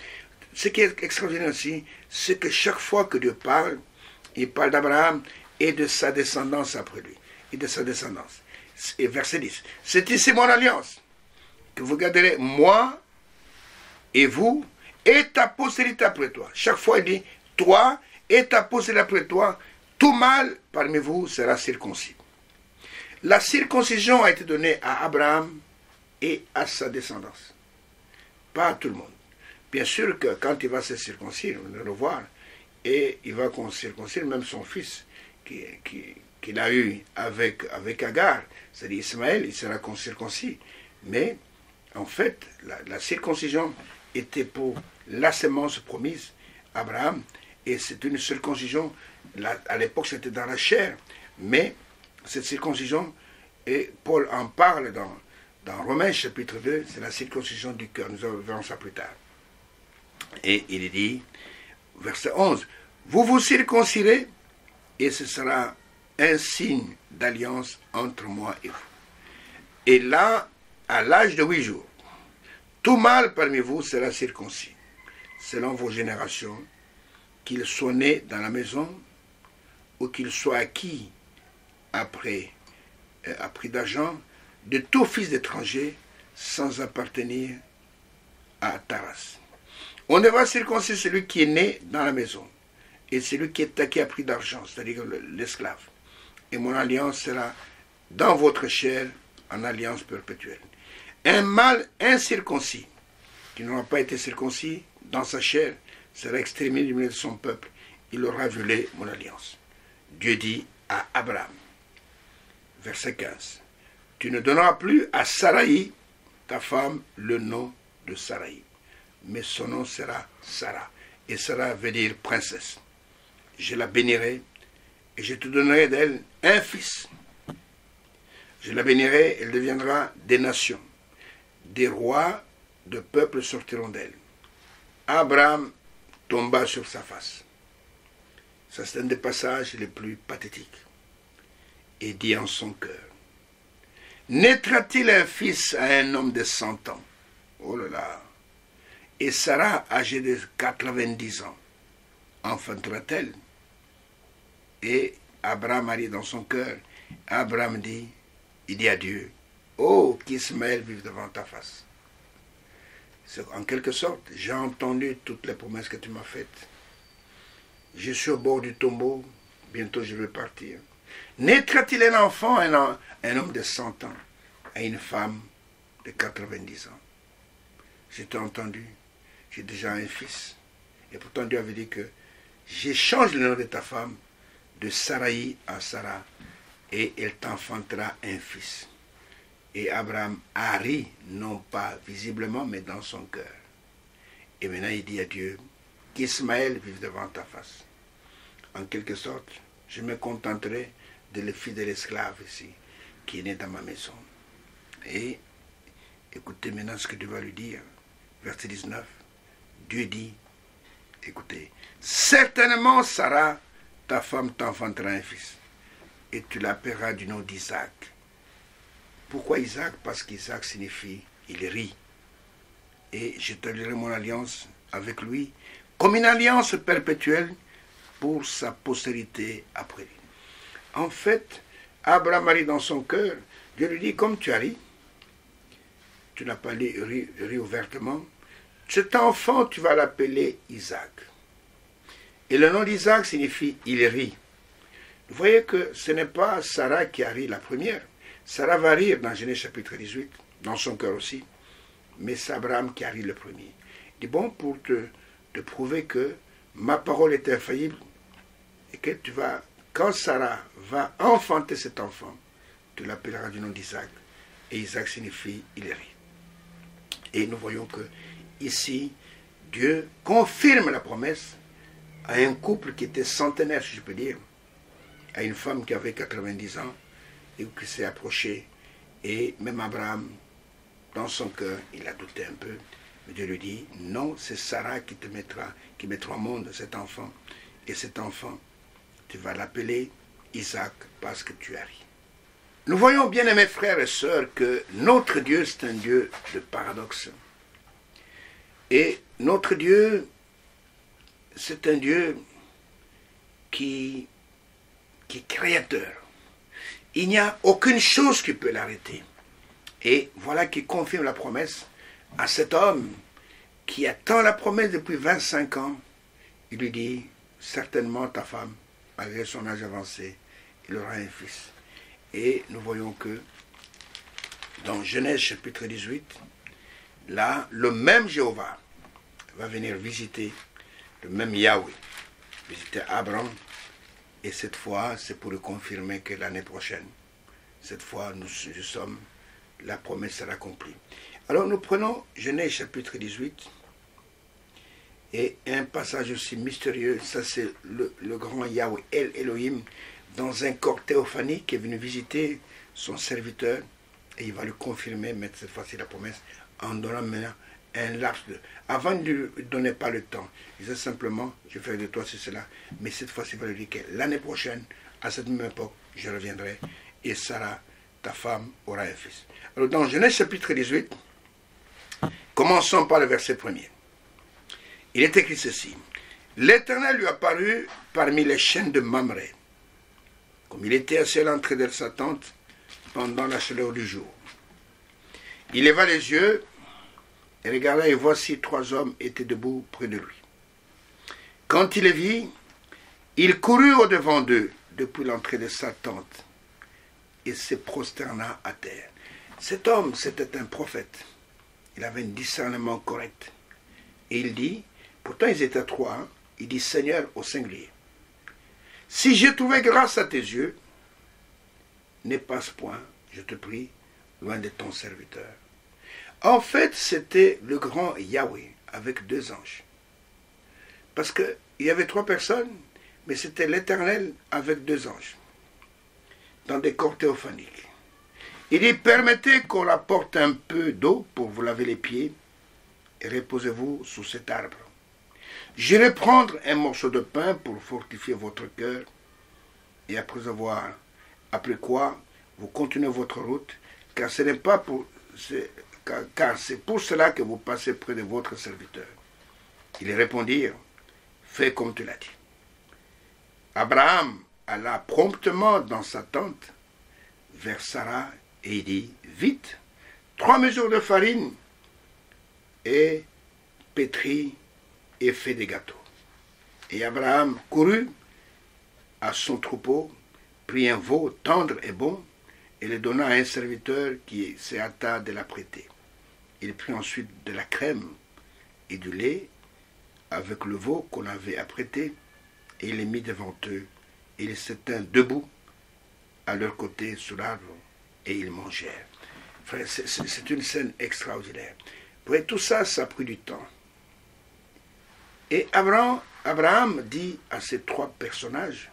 Ce qui est extraordinaire aussi, c'est que chaque fois que Dieu parle, il parle d'Abraham et de sa descendance après lui, et de sa descendance. Et verset 10, c'est ici mon alliance, que vous garderez moi et vous, et ta postérité après toi. Chaque fois, il dit, toi et ta postérité après toi, tout mâle parmi vous sera circoncis. La circoncision a été donnée à Abraham et à sa descendance. Pas à tout le monde. Bien sûr que quand il va se circoncire, on va le voir, et il va circoncire même son fils qu'il a eu avec Agar, c'est-à-dire Ismaël, il sera circoncis. Mais en fait, la circoncision était pour la sémence promise, Abraham, et c'est une circoncision, à l'époque c'était dans la chair, mais cette circoncision, et Paul en parle dans Romains chapitre 2, c'est la circoncision du cœur, nous verrons ça plus tard. Et il dit, verset 11, vous vous circoncirez, et ce sera un signe d'alliance entre moi et vous. Et là, à l'âge de 8 jours, tout mâle parmi vous sera circoncis, selon vos générations, qu'il soit né dans la maison ou qu'il soit acquis après à prix d'argent de tout fils d'étranger sans appartenir à Taras. On devra circoncire celui qui est né dans la maison et celui qui est acquis à prix d'argent, c'est-à-dire l'esclave. Et mon alliance sera dans votre chair en alliance perpétuelle. Un mâle incirconcis, qui n'aura pas été circoncis dans sa chair, sera exterminé du milieu de son peuple. Il aura violé mon alliance. Dieu dit à Abraham, verset 15, tu ne donneras plus à Sarai, ta femme, le nom de Sarai, mais son nom sera Sarah. Et Sarah veut dire princesse. Je la bénirai et je te donnerai d'elle un fils. Je la bénirai, elle deviendra des nations. Des rois de peuples sortiront d'elle. Abraham tomba sur sa face. Ça, c'est un des passages les plus pathétiques. Et dit en son cœur, naîtra-t-il un fils à un homme de 100 ans? Oh là là. Et Sarah, âgée de 90 ans, enfantera-t-elle? Et Abraham a dit dans son cœur, Abraham dit, il dit à Dieu, oh, qu'Ismaël vive devant ta face. En quelque sorte, j'ai entendu toutes les promesses que tu m'as faites. Je suis au bord du tombeau, bientôt je vais partir. Naîtra-t-il un enfant, un homme de 100 ans, à une femme de 90 ans? Je t'ai entendu, j'ai déjà un fils. Et pourtant Dieu avait dit que j'échange le nom de ta femme de Saraï à Sarah, et elle t'enfantera un fils. Et Abraham a ri, non pas visiblement, mais dans son cœur. Et maintenant il dit à Dieu, qu'Ismaël vive devant ta face. En quelque sorte, je me contenterai de le fidèle esclave ici, qui est né dans ma maison. Et écoutez maintenant ce que Dieu va lui dire. Verset 19. Dieu dit, écoutez, certainement Sarah, ta femme t'enfantera un fils, et tu l'appelleras du nom d'Isaac. Pourquoi Isaac? Parce qu'Isaac signifie il rit. Et j'établirai mon alliance avec lui comme une alliance perpétuelle pour sa postérité après lui. En fait, Abraham a ri dans son cœur. Dieu lui dit, comme tu as ri, tu n'as pas ri ouvertement, cet enfant, tu vas l'appeler Isaac. Et le nom d'Isaac signifie il rit. Vous voyez que ce n'est pas Sarah qui a ri la première. Sarah va rire dans Genèse chapitre 18, dans son cœur aussi. Mais c'est Abraham qui a ri le premier. Il dit, bon, pour te prouver que ma parole est infaillible, et que tu vas, quand Sarah va enfanter cet enfant, tu l'appelleras du nom d'Isaac. Et Isaac signifie il rit. Et nous voyons que ici, Dieu confirme la promesse à un couple qui était centenaire, si je peux dire, à une femme qui avait 90 ans et qui s'est approchée. Et même Abraham, dans son cœur, il a douté un peu. Mais Dieu lui dit, non, c'est Sarah qui mettra au monde cet enfant. Et cet enfant, tu vas l'appeler Isaac parce que tu as ri. Nous voyons bien, aimés frères et sœurs, que notre Dieu, c'est un Dieu de paradoxe. Et notre Dieu, c'est un Dieu qui est créateur. Il n'y a aucune chose qui peut l'arrêter. Et voilà qui confirme la promesse à cet homme qui attend la promesse depuis 25 ans. Il lui dit, certainement ta femme, malgré son âge avancé, il aura un fils. Et nous voyons que dans Genèse chapitre 18, là, le même Jéhovah va venir visiter, le même Yahweh, visiter Abraham. Et cette fois, c'est pour le confirmer que l'année prochaine, cette fois, nous sommes, la promesse sera accomplie. Alors nous prenons Genèse chapitre 18, et un passage aussi mystérieux, ça c'est le grand Yahweh, El Elohim, dans un corps théophanique qui est venu visiter son serviteur, et il va lui confirmer, mettre cette fois-ci la promesse, en donnant maintenant un laps de... Avant, il ne lui donnait pas le temps. Il disait simplement, je ferai de toi cela. Mais cette fois-ci, il va lui dire que l'année prochaine, à cette même époque, je reviendrai, et Sarah, ta femme, aura un fils. Alors dans Genèse chapitre 18, commençons par le verset 1er. Il est écrit ceci. L'Éternel lui apparut parmi les chênes de Mamré, comme il était assis à l'entrée de sa tente pendant la chaleur du jour. Il leva les yeux et regarda, et voici 3 hommes étaient debout près de lui. Quand il les vit, il courut au-devant d'eux depuis l'entrée de sa tente et se prosterna à terre. Cet homme, c'était un prophète. Il avait un discernement correct. Et il dit, pourtant ils étaient 3, hein, il dit, Seigneur au singulier, si j'ai trouvé grâce à tes yeux, ne passe point, je te prie, loin de ton serviteur. En fait, c'était le grand Yahweh avec 2 anges. Parce qu'il y avait 3 personnes, Mais c'était l'Éternel avec 2 anges, dans des corps théophaniques. Il dit, permettez qu'on apporte un peu d'eau pour vous laver les pieds, et reposez-vous sous cet arbre. J'irai prendre un morceau de pain pour fortifier votre cœur, et après quoi, vous continuez votre route, car ce n'est pas pour... car c'est pour cela que vous passez près de votre serviteur. Ils répondirent, fais comme tu l'as dit. Abraham alla promptement dans sa tente vers Sarah et il dit, vite, 3 mesures de farine et pétrit et fait des gâteaux. Et Abraham courut à son troupeau, prit un veau tendre et bon, et le donna à un serviteur qui se hâta de l'apprêter. Il prit ensuite de la crème et du lait avec le veau qu'on avait apprêté, et il les mit devant eux, et ils se tinrent debout à leur côté sous l'arbre, et ils mangèrent. Frère, c'est une scène extraordinaire. Vous voyez, tout ça, ça a pris du temps. Et Abraham dit à ces 3 personnages,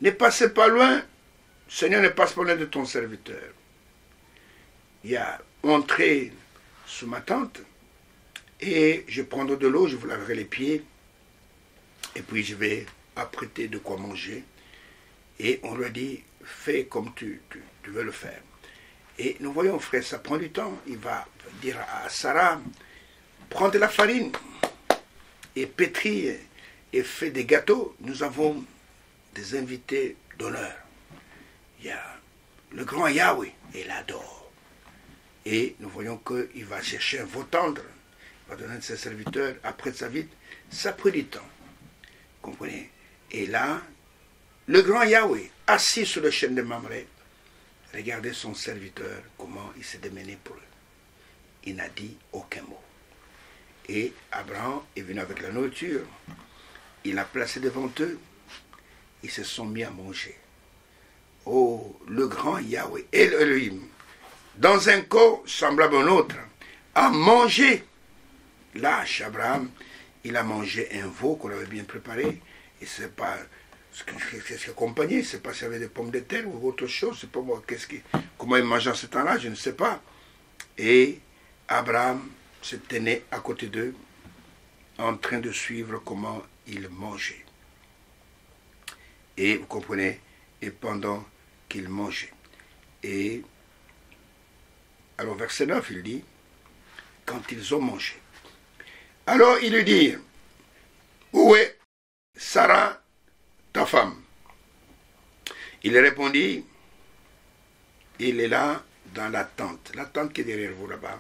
ne passez pas loin, Seigneur, ne passe pas loin de ton serviteur. Il a entré sous ma tente, et je prendrai de l'eau, je vous laverai les pieds, et puis je vais apprêter de quoi manger. Et on lui a dit, fais comme tu veux le faire. Et nous voyons, frère, ça prend du temps. Il va dire à Sarah, prends de la farine et pétris et fais des gâteaux. Nous avons des invités d'honneur. Il y a le grand Yahweh, il adore. Et nous voyons qu'il va chercher un veau tendre, il va donner à ses serviteurs, après sa vie, ça a pris du temps. Vous comprenez? Et là, le grand Yahweh, assis sur le chêne de Mamré, regardait son serviteur, comment il s'est démené pour eux. Il n'a dit aucun mot. Et Abraham est venu avec la nourriture, il l'a placé devant eux, ils se sont mis à manger. Oh, le grand Yahweh, Elohim, dans un corps semblable à un autre, a mangé. Là, chez Abraham, il a mangé un veau qu'on avait bien préparé, et c'est pas ce qu'il accompagnait, c'est pas s'il y avait des pommes de terre ou autre chose, c'est pas moi, comment il mangeait en ce temps-là, je ne sais pas. Et Abraham se tenait à côté d'eux, en train de suivre comment il mangeait. Et vous comprenez, et pendant qu'il mangeait. Et alors verset 9, il dit, quand ils ont mangé. Alors il lui dit, où est Sarah, ta femme? Il répondit, il est là dans la tente qui est derrière vous là-bas,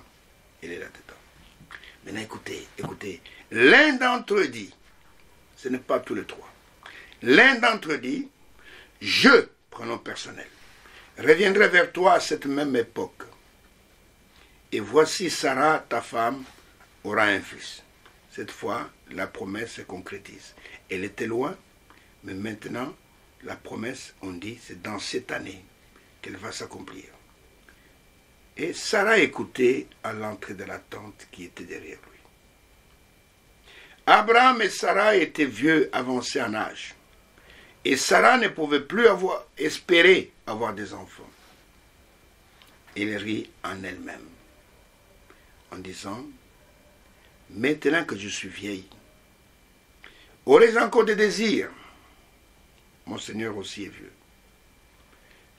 il est là-dedans. Maintenant écoutez, l'un d'entre eux dit, ce n'est pas tous les 3, l'un d'entre eux dit, je, pronom personnel, reviendrai vers toi à cette même époque. Et voici Sarah, ta femme, aura un fils. Cette fois, la promesse se concrétise. Elle était loin, mais maintenant, la promesse, on dit, c'est dans cette année qu'elle va s'accomplir. Et Sarah écoutait à l'entrée de la tente qui était derrière lui. Abraham et Sarah étaient vieux, avancés en âge. Et Sarah ne pouvait plus espérer avoir des enfants. Elle rit en elle-même, en disant, maintenant que je suis vieille, aurais-je encore des désirs? Mon Seigneur aussi est vieux.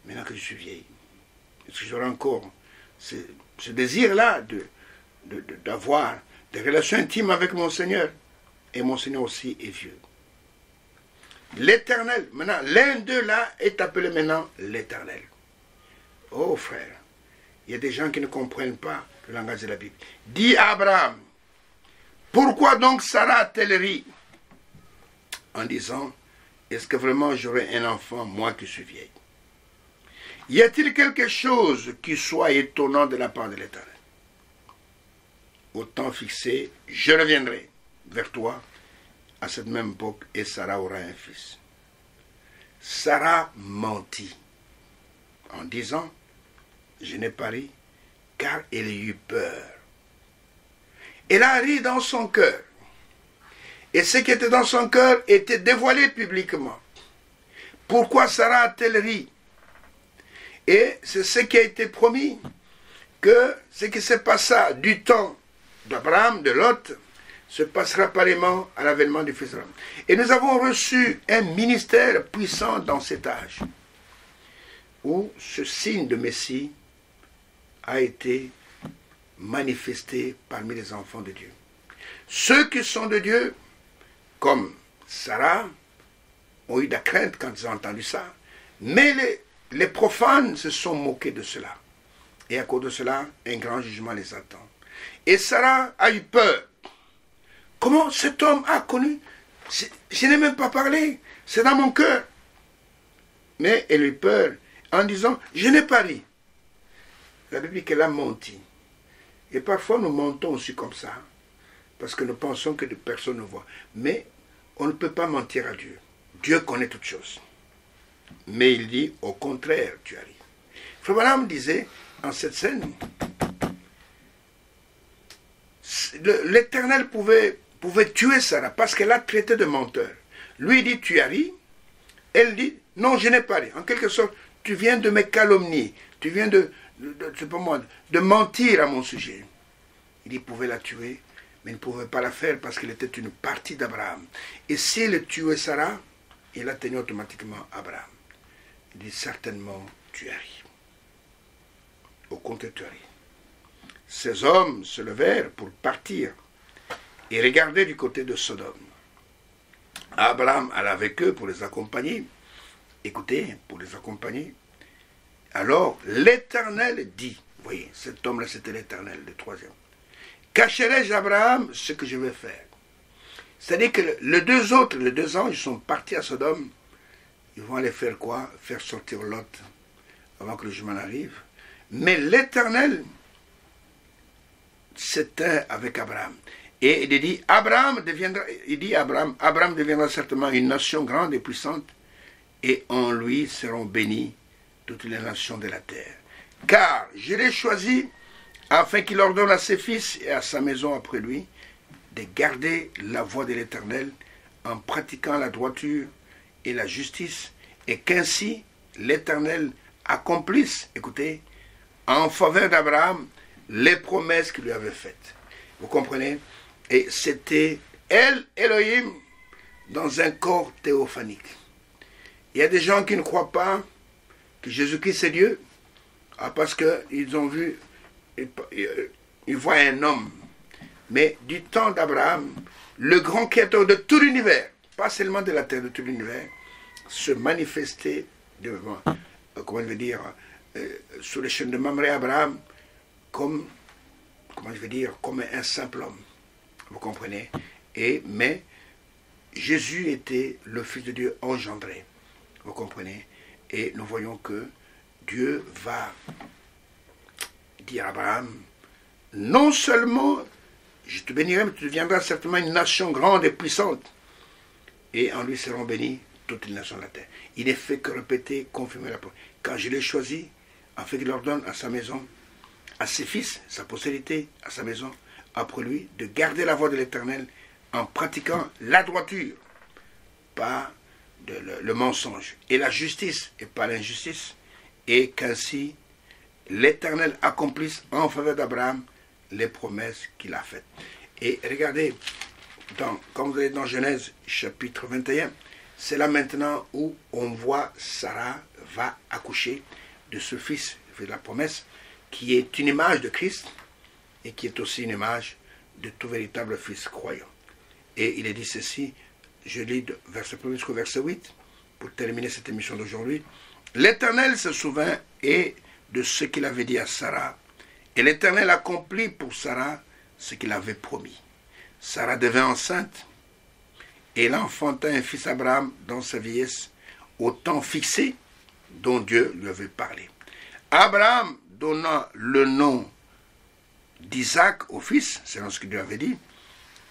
Maintenant que je suis vieille, est-ce que j'aurai encore ce désir-là d'avoir des relations intimes avec mon Seigneur? Et mon Seigneur aussi est vieux. L'Éternel, maintenant, l'un d'eux là est appelé maintenant l'Éternel. Oh frère, il y a des gens qui ne comprennent pas le langage de la Bible. Dis à Abraham, pourquoi donc Sarah a-t-elle ri? En disant, est-ce que vraiment j'aurai un enfant, moi qui suis vieille? Y a-t-il quelque chose qui soit étonnant de la part de l'Éternel? Au temps fixé, je reviendrai vers toi à cette même époque et Sarah aura un fils. Sarah mentit en disant, je n'ai pas ri, car elle eut peur. Elle a ri dans son cœur. Et ce qui était dans son cœur était dévoilé publiquement. Pourquoi Sarah a-t-elle ri? Et c'est ce qui a été promis, que ce qui se passa du temps d'Abraham, de Lot, se passera pareillement à l'avènement du Fils de l'homme. Et nous avons reçu un ministère puissant dans cet âge, où ce signe de Messie a été manifesté parmi les enfants de Dieu. Ceux qui sont de Dieu, comme Sarah, ont eu de la crainte quand ils ont entendu ça, mais les profanes se sont moqués de cela. Et à cause de cela, un grand jugement les attend. Et Sarah a eu peur. Comment cet homme a connu? Je n'ai même pas parlé, c'est dans mon cœur. Mais elle a eu peur en disant, je n'ai pas ri. La Bible dit qu'elle a menti. Et parfois nous mentons aussi comme ça, parce que nous pensons que personne ne voit. Mais on ne peut pas mentir à Dieu. Dieu connaît toutes choses. Mais il dit, au contraire, tu arrives. Frère Branham disait, en cette scène, l'Éternel pouvait tuer Sarah parce qu'elle a traité de menteur. Lui dit, tu as ri. Elle dit, non, je n'ai pas ri. En quelque sorte, tu viens de me calomnier. Tu viens de mentir à mon sujet. Il pouvait la tuer, mais il ne pouvait pas la faire parce qu'elle était une partie d'Abraham. Et s'il tuait Sarah, il atteignait automatiquement Abraham. Il dit, certainement, tu as ri. Au contraire, tu as ri. Ces hommes se levèrent pour partir et regarder du côté de Sodome. Abraham alla avec eux pour les accompagner. Écoutez, pour les accompagner. Alors, l'Éternel dit, vous voyez, cet homme-là, c'était l'Éternel, le troisième. Cacherai-je à Abraham ce que je vais faire? C'est-à-dire que les deux anges sont partis à Sodome. Ils vont aller faire quoi? Faire sortir Lot avant que le jugement arrive. Mais l'Éternel s'éteint avec Abraham. Et il dit, Abraham deviendra certainement une nation grande et puissante, et en lui seront bénies toutes les nations de la terre. Car je l'ai choisi afin qu'il ordonne à ses fils et à sa maison après lui de garder la voie de l'Éternel en pratiquant la droiture et la justice, et qu'ainsi l'Éternel accomplisse, écoutez, en faveur d'Abraham les promesses qu'il lui avait faites. Vous comprenez? Et c'était Elohim dans un corps théophanique. Il y a des gens qui ne croient pas que Jésus-Christ est Dieu, parce qu'ils ont vu, ils voient un homme. Mais du temps d'Abraham, le grand créateur de tout l'univers, pas seulement de la terre, de tout l'univers, se manifestait devant, comment je veux dire, sur les chaînes de Mamré Abraham, comme un simple homme. Vous comprenez? Mais Jésus était le Fils de Dieu engendré. Vous comprenez? Et nous voyons que Dieu va dire à Abraham, non seulement je te bénirai, mais tu deviendras certainement une nation grande et puissante. Et en lui seront bénies toutes les nations de la terre. Il n'est fait que répéter, confirmer la parole. Quand je l'ai choisi, afin qu'il ordonne à sa maison, à ses fils, sa postérité, à sa maison, après lui, de garder la voie de l'Éternel en pratiquant la droiture, pas le mensonge, et la justice, et pas l'injustice, et qu'ainsi l'Éternel accomplisse en faveur d'Abraham les promesses qu'il a faites. Et regardez, quand vous allez dans Genèse chapitre 21, c'est là maintenant où on voit Sarah va accoucher de ce fils, de la promesse, qui est une image de Christ et qui est aussi une image de tout véritable fils croyant. Et il est dit ceci, je lis de verset 1 jusqu'au verset 8, pour terminer cette émission d'aujourd'hui. L'Éternel se souvint et de ce qu'il avait dit à Sarah, et l'Éternel accomplit pour Sarah ce qu'il avait promis. Sarah devint enceinte, et elle enfanta un fils Abraham dans sa vieillesse, au temps fixé dont Dieu lui avait parlé. Abraham donna le nom d'Isaac au fils, selon ce qu'il lui avait dit,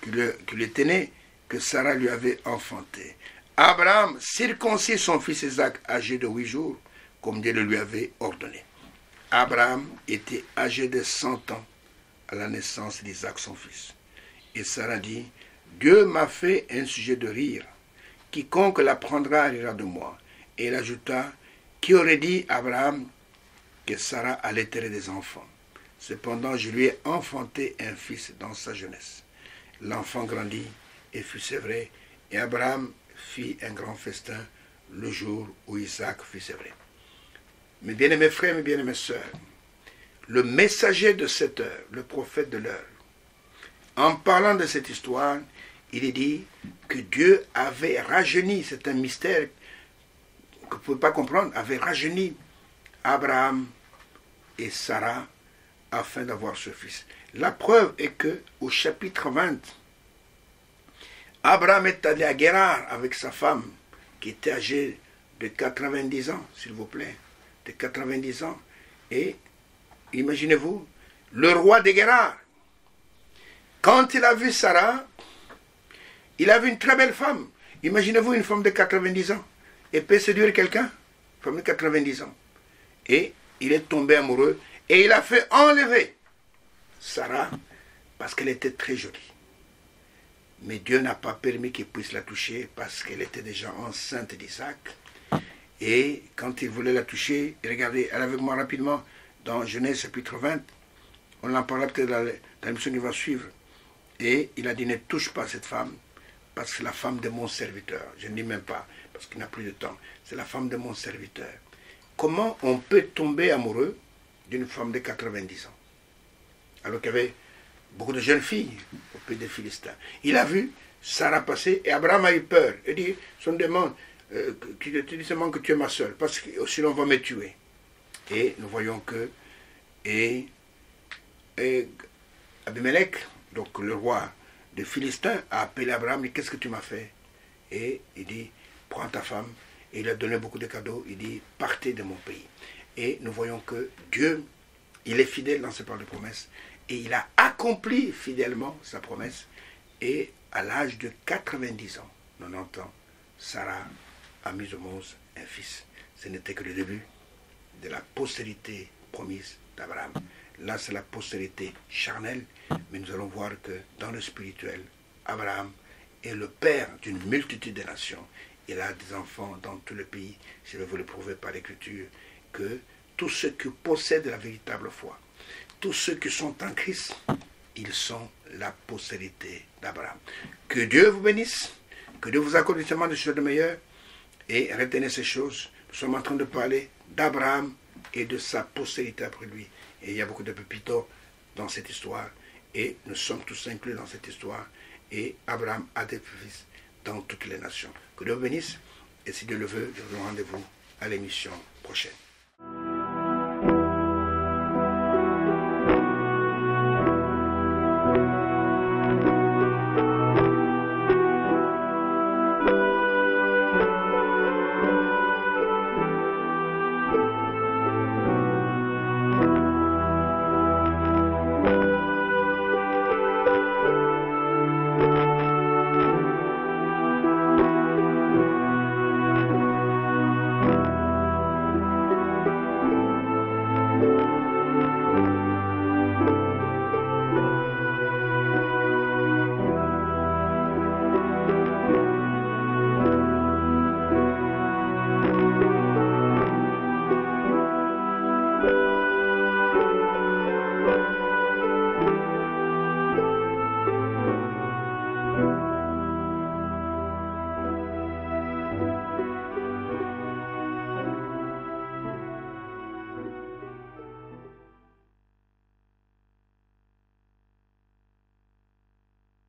qu'il était né, que Sarah lui avait enfanté. Abraham circoncit son fils Isaac, âgé de 8 jours, comme Dieu le lui avait ordonné. Abraham était âgé de 100 ans à la naissance d'Isaac son fils. Et Sarah dit, Dieu m'a fait un sujet de rire. Quiconque l'apprendra rira de moi. Et il ajouta, qui aurait dit à Abraham que Sarah allait terrer des enfants? Cependant, je lui ai enfanté un fils dans sa jeunesse. L'enfant grandit et fut sévré, et Abraham fit un grand festin le jour où Isaac fut sévré. Mes bien-aimés frères, mes bien-aimées sœurs, le messager de cette heure, le prophète de l'heure, en parlant de cette histoire, il est dit que Dieu avait rajeuni, c'est un mystère que vous ne pouvez pas comprendre, avait rajeuni Abraham et Sarah afin d'avoir ce fils. La preuve est que au chapitre 20, Abraham est allé à Guérar avec sa femme qui était âgée de 90 ans, s'il vous plaît, de 90 ans. Et imaginez-vous, le roi de Guérar, quand il a vu Sarah, il a vu une très belle femme. Imaginez-vous une femme de 90 ans. Et peut séduire quelqu'un, une femme de 90 ans. Et il est tombé amoureux et il a fait enlever Sarah parce qu'elle était très jolie. Mais Dieu n'a pas permis qu'il puisse la toucher parce qu'elle était déjà enceinte d'Isaac. Et quand il voulait la toucher, regardez, allez avec moi rapidement dans Genèse chapitre 20, on en parlera peut-être dans l'émission qui va suivre. Et il a dit, ne touche pas cette femme, parce que c'est la femme de mon serviteur. Je ne dis même pas, parce qu'il n'a plus de temps. C'est la femme de mon serviteur. Comment on peut tomber amoureux d'une femme de 90 ans? Alors qu'il y avait beaucoup de jeunes filles au pays des Philistins. Il a vu Sarah passer et Abraham a eu peur. Il dit, son demande, tu dis seulement que tu es ma soeur, parce que sinon on va me tuer. Et nous voyons que Abimelech, donc le roi des Philistins, a appelé Abraham, il dit, qu'est-ce que tu m'as fait? Et il dit, prends ta femme. Et il a donné beaucoup de cadeaux. Il dit, partez de mon pays. Et nous voyons que Dieu, il est fidèle dans ses paroles de promesse. Et il a accompli fidèlement sa promesse. Et à l'âge de 90 ans, 90 ans, Sarah a mis au monde un fils. Ce n'était que le début de la postérité promise d'Abraham. Là, c'est la postérité charnelle, mais nous allons voir que dans le spirituel, Abraham est le père d'une multitude de nations. Il a des enfants dans tout le pays. Je vais vous le prouver par l'écriture que tous ceux qui possèdent la véritable foi, tous ceux qui sont en Christ, ils sont la postérité d'Abraham. Que Dieu vous bénisse, que Dieu vous accorde justement des choses de meilleures, et retenez ces choses. Nous sommes en train de parler d'Abraham et de sa postérité après lui. Et il y a beaucoup de pépitos dans cette histoire, et nous sommes tous inclus dans cette histoire, et Abraham a des fils dans toutes les nations. Que Dieu vous bénisse, et si Dieu le veut, je vous donne rendez-vous à l'émission prochaine.